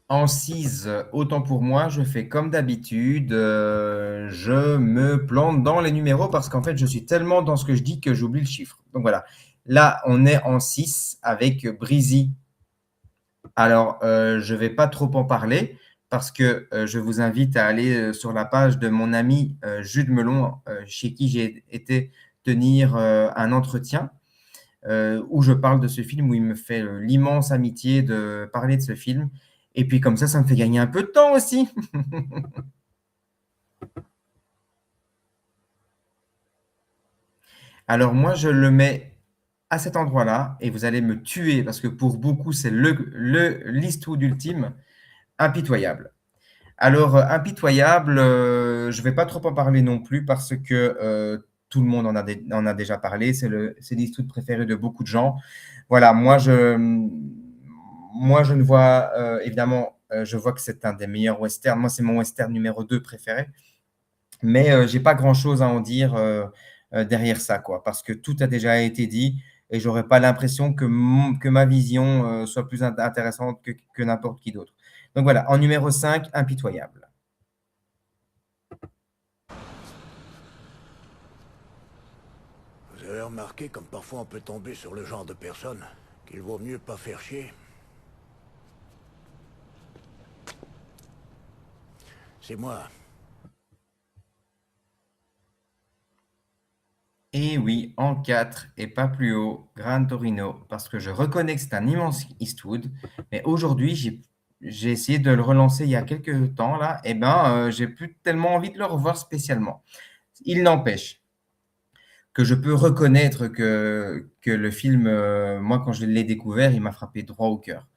En 6, autant pour moi, je fais comme d'habitude. Je me plante dans les numéros parce qu'en fait, je suis tellement dans ce que je dis que j'oublie le chiffre. Donc voilà. Là, on est en 6 avec Breezy. Alors, je ne vais pas trop en parler parce que je vous invite à aller sur la page de mon ami Jude Melon, chez qui j'ai été tenir un entretien où je parle de ce film, où il me fait l'immense amitié de parler de ce film. Et puis comme ça me fait gagner un peu de temps aussi. Alors moi, je le mets à cet endroit-là et vous allez me tuer parce que pour beaucoup, c'est l'Eastwood ultime, Impitoyable. Alors, Impitoyable, je ne vais pas trop en parler non plus parce que tout le monde en a déjà parlé. C'est l'Eastwood préféré de beaucoup de gens. Voilà, moi, je ne vois, évidemment, je vois que c'est un des meilleurs westerns. Moi, c'est mon western numéro 2 préféré. Mais je n'ai pas grand-chose à en dire derrière ça, quoi, parce que tout a déjà été dit et je n'aurais pas l'impression que ma vision soit plus intéressante que n'importe qui d'autre. Donc voilà, en numéro 5, Impitoyable. Vous avez remarqué comme parfois on peut tomber sur le genre de personne qu'il vaut mieux pas faire chier? C'est moi. Et oui, en 4 et pas plus haut, Gran Torino, parce que je reconnais que c'est un immense Eastwood, mais aujourd'hui, j'ai essayé de le relancer il y a quelques temps, là, et j'ai plus tellement envie de le revoir spécialement. Il n'empêche que je peux reconnaître que le film, moi, quand je l'ai découvert, il m'a frappé droit au cœur.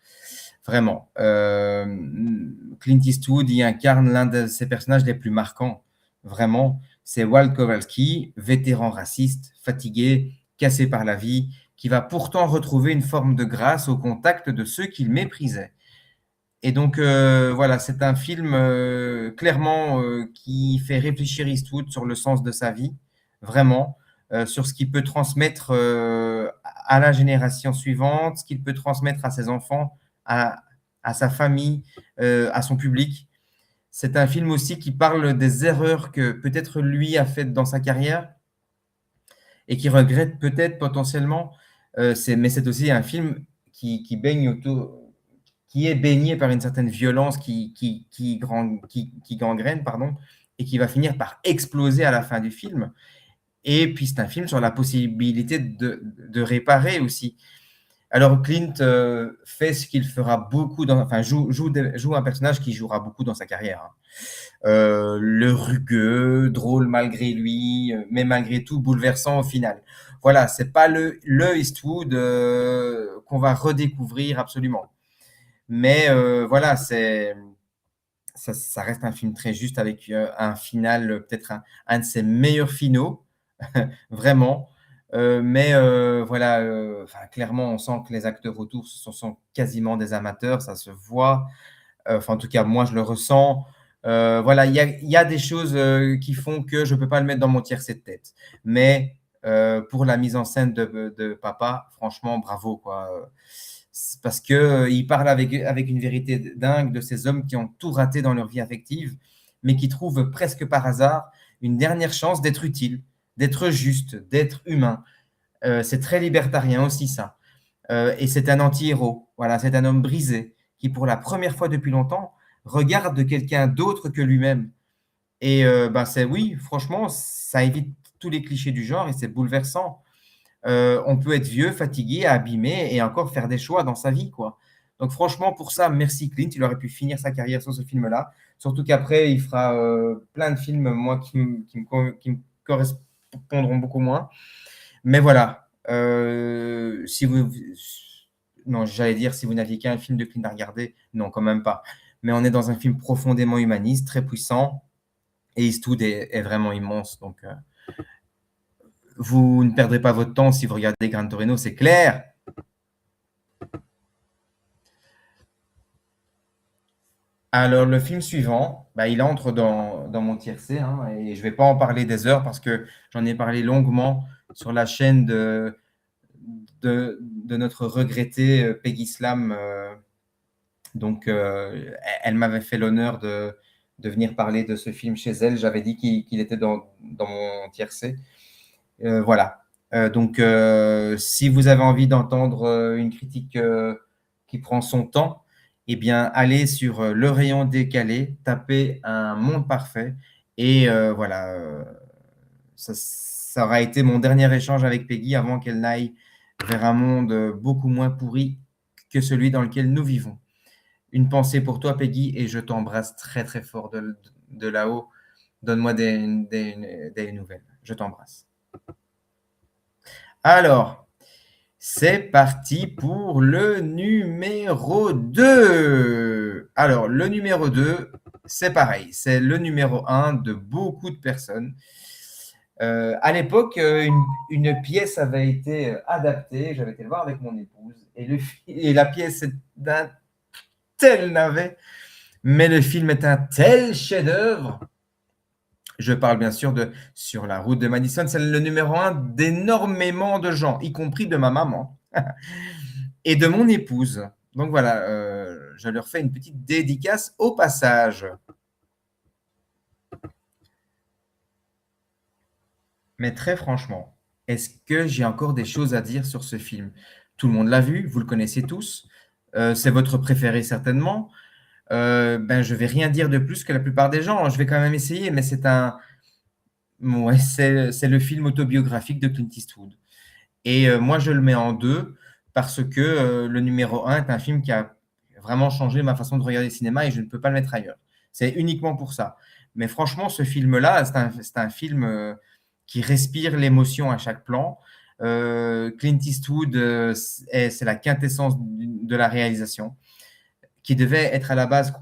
Vraiment. Clint Eastwood, il incarne l'un de ses personnages les plus marquants, vraiment. C'est Walt Kowalski, vétéran raciste, fatigué, cassé par la vie, qui va pourtant retrouver une forme de grâce au contact de ceux qu'il méprisait. Et donc, voilà, c'est un film clairement qui fait réfléchir Eastwood sur le sens de sa vie, vraiment, sur ce qu'il peut transmettre à la génération suivante, ce qu'il peut transmettre à ses enfants, à sa famille, à son public. C'est un film aussi qui parle des erreurs que peut-être lui a faites dans sa carrière et qui regrette peut-être potentiellement. Mais c'est aussi un film qui est baigné par une certaine violence qui gangrène, et qui va finir par exploser à la fin du film. Et puis, c'est un film sur la possibilité de réparer aussi. Alors, Clint fait ce qu'il fera beaucoup, joue un personnage qui jouera beaucoup dans sa carrière. Le rugueux, drôle malgré lui, mais malgré tout bouleversant au final. Voilà, c'est pas le Eastwood qu'on va redécouvrir absolument. Mais voilà, ça reste un film très juste avec un final, peut-être un de ses meilleurs finaux, vraiment. Mais voilà, clairement, on sent que les acteurs autour sont quasiment des amateurs, ça se voit. En tout cas, moi, je le ressens. Voilà, il y a des choses qui font que je ne peux pas le mettre dans mon tiercé de tête. Mais pour la mise en scène de papa. Franchement, bravo, quoi. C'est parce qu'il parle avec une vérité dingue de ces hommes qui ont tout raté dans leur vie affective, mais qui trouvent presque par hasard une dernière chance d'être utile, d'être juste, d'être humain. C'est très libertarien aussi, ça. Et c'est un anti-héros. Voilà, c'est un homme brisé qui, pour la première fois depuis longtemps, regarde quelqu'un d'autre que lui-même. Et oui, franchement, ça évite tous les clichés du genre et c'est bouleversant. On peut être vieux, fatigué, abîmé et encore faire des choix dans sa vie, quoi. Donc franchement, pour ça, merci Clint. Il aurait pu finir sa carrière sur ce film-là. Surtout qu'après, il fera plein de films, moi, qui me correspondront beaucoup moins. Mais voilà, non, j'allais dire, si vous n'aviez qu'un film de Clint à regarder, non, quand même pas. Mais on est dans un film profondément humaniste, très puissant, et Eastwood est vraiment immense. Donc, vous ne perdrez pas votre temps si vous regardez Gran Torino, c'est clair. Alors, le film suivant, il entre dans mon tiercé, hein, et je ne vais pas en parler des heures parce que j'en ai parlé longuement sur la chaîne de notre regrettée Peggy Slam. Donc, elle m'avait fait l'honneur de venir parler de ce film chez elle. J'avais dit qu'il était dans mon tiercé. Voilà. Donc, si vous avez envie d'entendre une critique qui prend son temps, eh bien, allez sur Le Rayon Décalé, tapez Un Monde Parfait. Et voilà, ça aura été mon dernier échange avec Peggy avant qu'elle n'aille vers un monde beaucoup moins pourri que celui dans lequel nous vivons. Une pensée pour toi, Peggy, et je t'embrasse très, très fort de là-haut. Donne-moi des nouvelles. Je t'embrasse. Alors, c'est parti pour le numéro 2. Alors, le numéro 2, c'est pareil. C'est le numéro 1 de beaucoup de personnes. À l'époque, une pièce avait été adaptée. J'avais été le voir avec mon épouse. Et la pièce est d'un tel navet, mais le film est un tel chef-d'œuvre. Je parle bien sûr de Sur la route de Madison. C'est le numéro 1 d'énormément de gens, y compris de ma maman et de mon épouse. Donc voilà, je leur fais une petite dédicace au passage. Mais très franchement, est-ce que j'ai encore des choses à dire sur ce film? Tout le monde l'a vu, vous le connaissez tous. C'est votre préféré certainement. Je ne vais rien dire de plus que la plupart des gens. Je vais quand même essayer, mais c'est le film autobiographique de Clint Eastwood. Et moi, je le mets en 2 parce que le numéro 1 est un film qui a vraiment changé ma façon de regarder le cinéma et je ne peux pas le mettre ailleurs. C'est uniquement pour ça. Mais franchement, ce film-là, c'est un film qui respire l'émotion à chaque plan. Clint Eastwood, c'est la quintessence de la réalisation, qui devait être à la base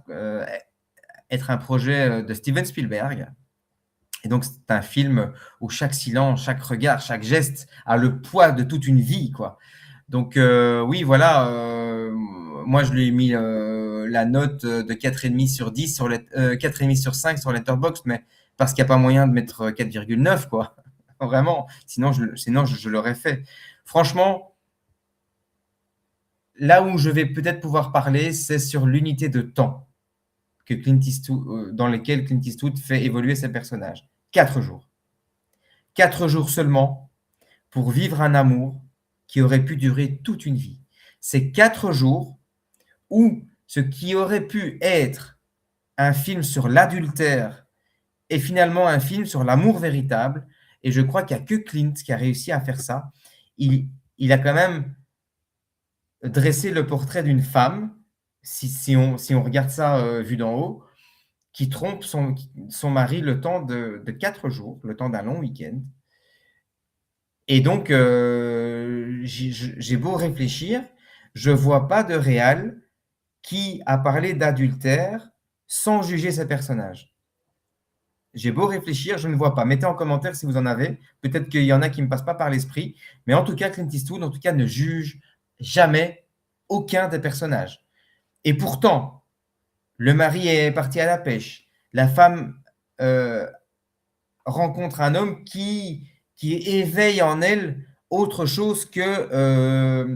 être un projet de Steven Spielberg. Et donc, c'est un film où chaque silence, chaque regard, chaque geste a le poids de toute une vie, quoi. Donc, oui, voilà. Moi, je lui ai mis la note de 4,5 sur 10, 4,5 sur 5 sur Letterboxd, mais parce qu'il n'y a pas moyen de mettre 4,9, quoi. Vraiment. Sinon, je l'aurais fait. Franchement, là où je vais peut-être pouvoir parler, c'est sur l'unité de temps dans lequel Clint Eastwood fait évoluer ses personnages. 4 jours. 4 jours seulement pour vivre un amour qui aurait pu durer toute une vie. C'est 4 jours où ce qui aurait pu être un film sur l'adultère est finalement un film sur l'amour véritable. Et je crois qu'il n'y a que Clint qui a réussi à faire ça. Il a quand même dressé le portrait d'une femme, si on regarde ça vu d'en haut, qui trompe son mari le temps de 4 jours, le temps d'un long week-end. Et donc, j'ai beau réfléchir, je ne vois pas de réal qui a parlé d'adultère sans juger ses personnages. J'ai beau réfléchir, je ne vois pas. Mettez en commentaire si vous en avez. Peut-être qu'il y en a qui ne me passent pas par l'esprit. Mais en tout cas, Clint Eastwood, ne juge jamais aucun des personnages. Et pourtant, le mari est parti à la pêche. La femme rencontre un homme qui qui éveille en elle autre chose que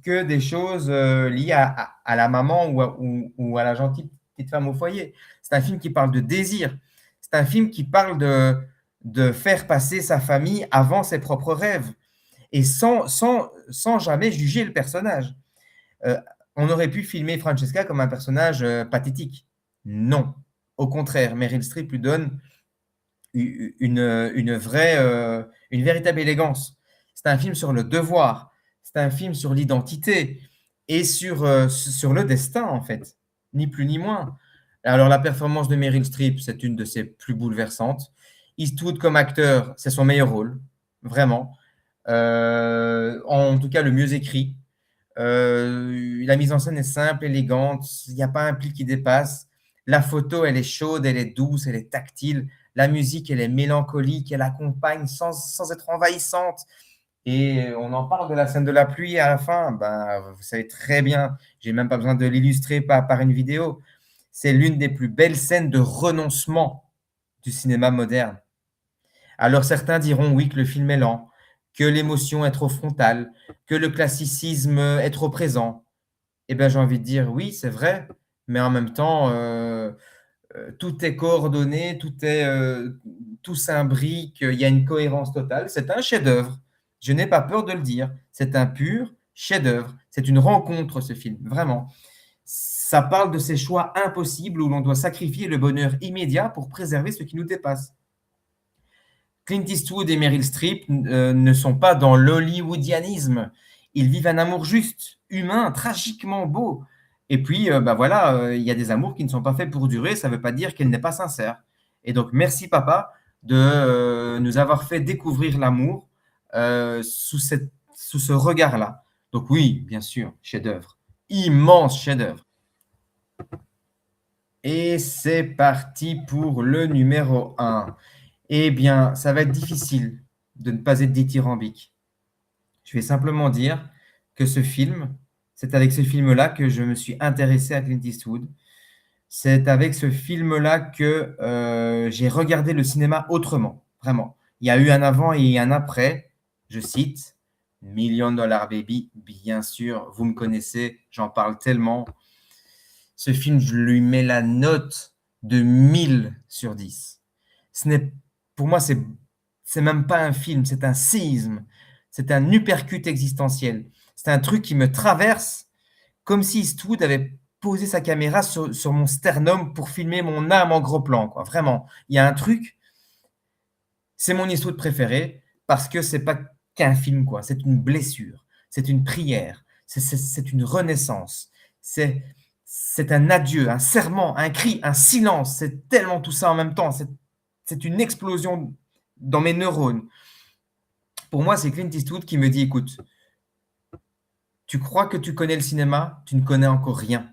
des choses liées à la maman ou à la gentille petite femme au foyer. C'est un film qui parle de désir. C'est un film qui parle de faire passer sa famille avant ses propres rêves et sans jamais juger le personnage. On aurait pu filmer Francesca comme un personnage pathétique. Non. Au contraire, Meryl Streep lui donne une véritable élégance. C'est un film sur le devoir. C'est un film sur l'identité et sur le destin, en fait. Ni plus ni moins. Alors, la performance de Meryl Streep, c'est une de ses plus bouleversantes. Eastwood, comme acteur, c'est son meilleur rôle. Vraiment. En tout cas, le mieux écrit. La mise en scène est simple, élégante. Il n'y a pas un pli qui dépasse. La photo, elle est chaude, elle est douce, elle est tactile. La musique, elle est mélancolique, elle accompagne sans être envahissante. Et on en parle de la scène de la pluie à la fin. Ben, vous savez très bien, je n'ai même pas besoin de l'illustrer par une vidéo. C'est l'une des plus belles scènes de renoncement du cinéma moderne. Alors certains diront oui que le film est lent, que l'émotion est trop frontale, que le classicisme est trop présent. Eh bien, j'ai envie de dire oui, c'est vrai, mais en même temps, tout est coordonné, tout s'imbrique, il y a une cohérence totale. C'est un chef-d'œuvre. Je n'ai pas peur de le dire. C'est un pur chef-d'œuvre. C'est une rencontre, ce film, vraiment. Ça parle de ces choix impossibles où l'on doit sacrifier le bonheur immédiat pour préserver ce qui nous dépasse. Clint Eastwood et Meryl Streep ne sont pas dans l'hollywoodianisme. Ils vivent un amour juste, humain, tragiquement beau. Et puis, il y a des amours qui ne sont pas faits pour durer. Ça ne veut pas dire qu'elle n'est pas sincère. Et donc, merci papa de nous avoir fait découvrir l'amour sous ce regard-là. Donc oui, bien sûr, chef-d'œuvre. Immense chef-d'œuvre. Et c'est parti pour le numéro 1. Eh bien, ça va être difficile de ne pas être dithyrambique. Je vais simplement dire que ce film, c'est avec ce film-là que je me suis intéressé à Clint Eastwood. C'est avec ce film-là que j'ai regardé le cinéma autrement, vraiment. Il y a eu un avant et un après, je cite, $1 Million Baby, bien sûr, vous me connaissez, j'en parle tellement. Ce film, je lui mets la note de 1000 sur 10. Pour moi, c'est même pas un film, c'est un séisme, c'est un uppercut existentiel. C'est un truc qui me traverse comme si Eastwood avait posé sa caméra sur mon sternum pour filmer mon âme en gros plan, quoi. Vraiment, il y a un truc, c'est mon Eastwood préféré parce que c'est pas qu'un film, quoi. C'est une blessure, c'est une prière, c'est une renaissance, c'est un adieu, un serment, un cri, un silence. C'est tellement tout ça en même temps. C'est une explosion dans mes neurones. Pour moi, c'est Clint Eastwood qui me dit, écoute, tu crois que tu connais le cinéma, tu ne connais encore rien.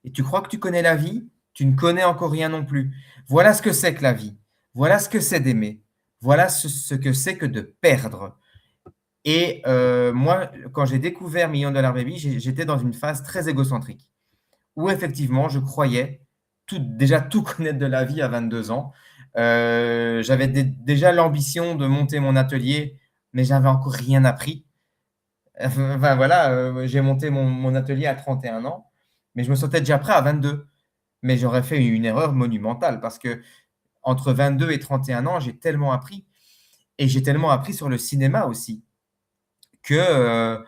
Et tu crois que tu connais la vie, tu ne connais encore rien non plus. Voilà ce que c'est que la vie. Voilà ce que c'est d'aimer. Voilà ce que c'est que de perdre. Et moi, quand j'ai découvert $1 Million Baby, j'étais dans une phase très égocentrique, où effectivement, je croyais déjà tout connaître de la vie à 22 ans. J'avais déjà l'ambition de monter mon atelier, mais j'avais encore rien appris. Enfin, voilà, j'ai monté mon atelier à 31 ans, mais je me sentais déjà prêt à 22. Mais j'aurais fait une erreur monumentale parce que entre 22 et 31 ans, j'ai tellement appris. Et j'ai tellement appris sur le cinéma aussi que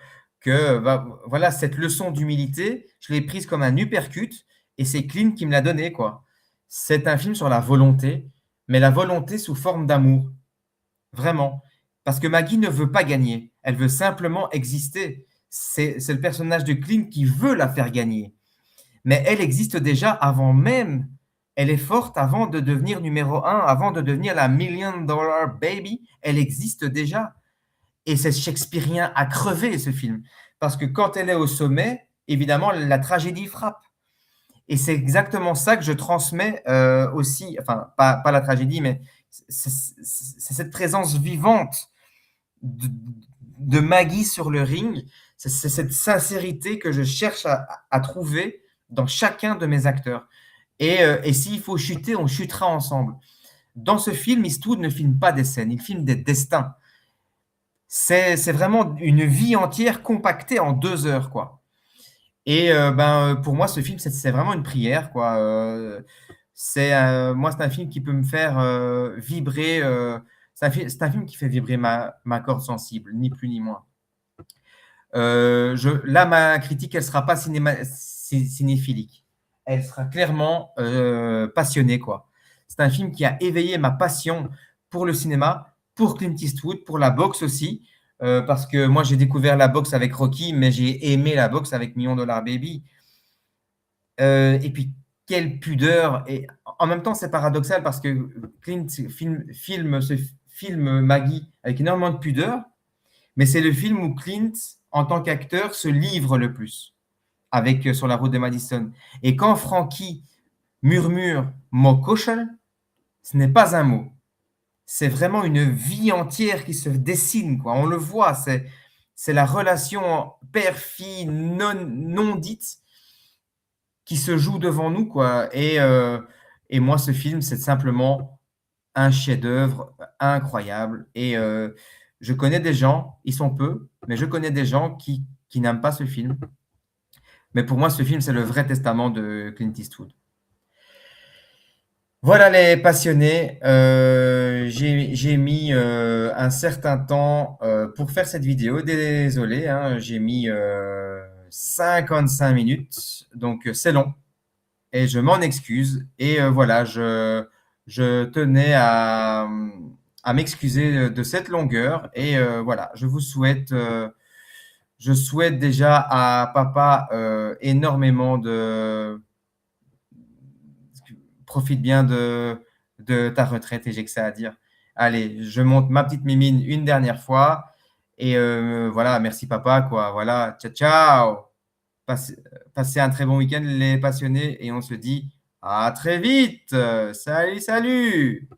voilà, cette leçon d'humilité, je l'ai prise comme un uppercut et c'est Clint qui me l'a donné, quoi. C'est un film sur la volonté, mais la volonté sous forme d'amour. Vraiment. Parce que Maggie ne veut pas gagner. Elle veut simplement exister. C'est le personnage de Clint qui veut la faire gagner. Mais elle existe déjà avant même. Elle est forte avant de devenir numéro 1, avant de devenir la $1 Million Baby. Elle existe déjà. Et c'est shakespearien à crever, ce film. Parce que quand elle est au sommet, évidemment, la tragédie frappe. Et c'est exactement ça que je transmets aussi. Enfin, pas la tragédie, mais c'est cette présence vivante de Maggie sur le ring. C'est cette sincérité que je cherche à trouver dans chacun de mes acteurs. Et s'il faut chuter, on chutera ensemble. Dans ce film, Eastwood ne filme pas des scènes, il filme des destins. C'est vraiment une vie entière compactée en 2 heures, quoi. Et pour moi, ce film, c'est vraiment une prière, quoi. Moi, c'est un film qui peut me faire vibrer. C'est un film qui fait vibrer ma corde sensible, ni plus ni moins. Là, ma critique, elle ne sera pas cinéphilique. Elle sera clairement passionnée, quoi. C'est un film qui a éveillé ma passion pour le cinéma, pour Clint Eastwood, pour la boxe aussi, parce que moi, j'ai découvert la boxe avec Rocky, mais j'ai aimé la boxe avec $1 Million Baby. Et puis, quelle pudeur. Et en même temps, c'est paradoxal parce que Clint filme Maggie avec énormément de pudeur, mais c'est le film où Clint, en tant qu'acteur, se livre le plus avec Sur la route de Madison. Et quand Frankie murmure « Mokoshel », ce n'est pas un mot. C'est vraiment une vie entière qui se dessine, quoi. On le voit, c'est la relation père-fille non dite qui se joue devant nous, quoi. Et moi, ce film, c'est simplement un chef-d'œuvre incroyable. Et je connais des gens, ils sont peu, mais je connais des gens qui n'aiment pas ce film. Mais pour moi, ce film, c'est le vrai testament de Clint Eastwood. Voilà les passionnés, j'ai mis un certain temps pour faire cette vidéo. Désolé, hein, j'ai mis 55 minutes, donc c'est long et je m'en excuse. Et voilà, je tenais à m'excuser de cette longueur. Et voilà, je souhaite déjà à papa énormément de... Profite bien de ta retraite et j'ai que ça à dire. Allez, je monte ma petite mimine une dernière fois. Et voilà, merci papa, quoi. Voilà, ciao, ciao. Passez un très bon week-end, les passionnés. Et on se dit à très vite. Salut, salut.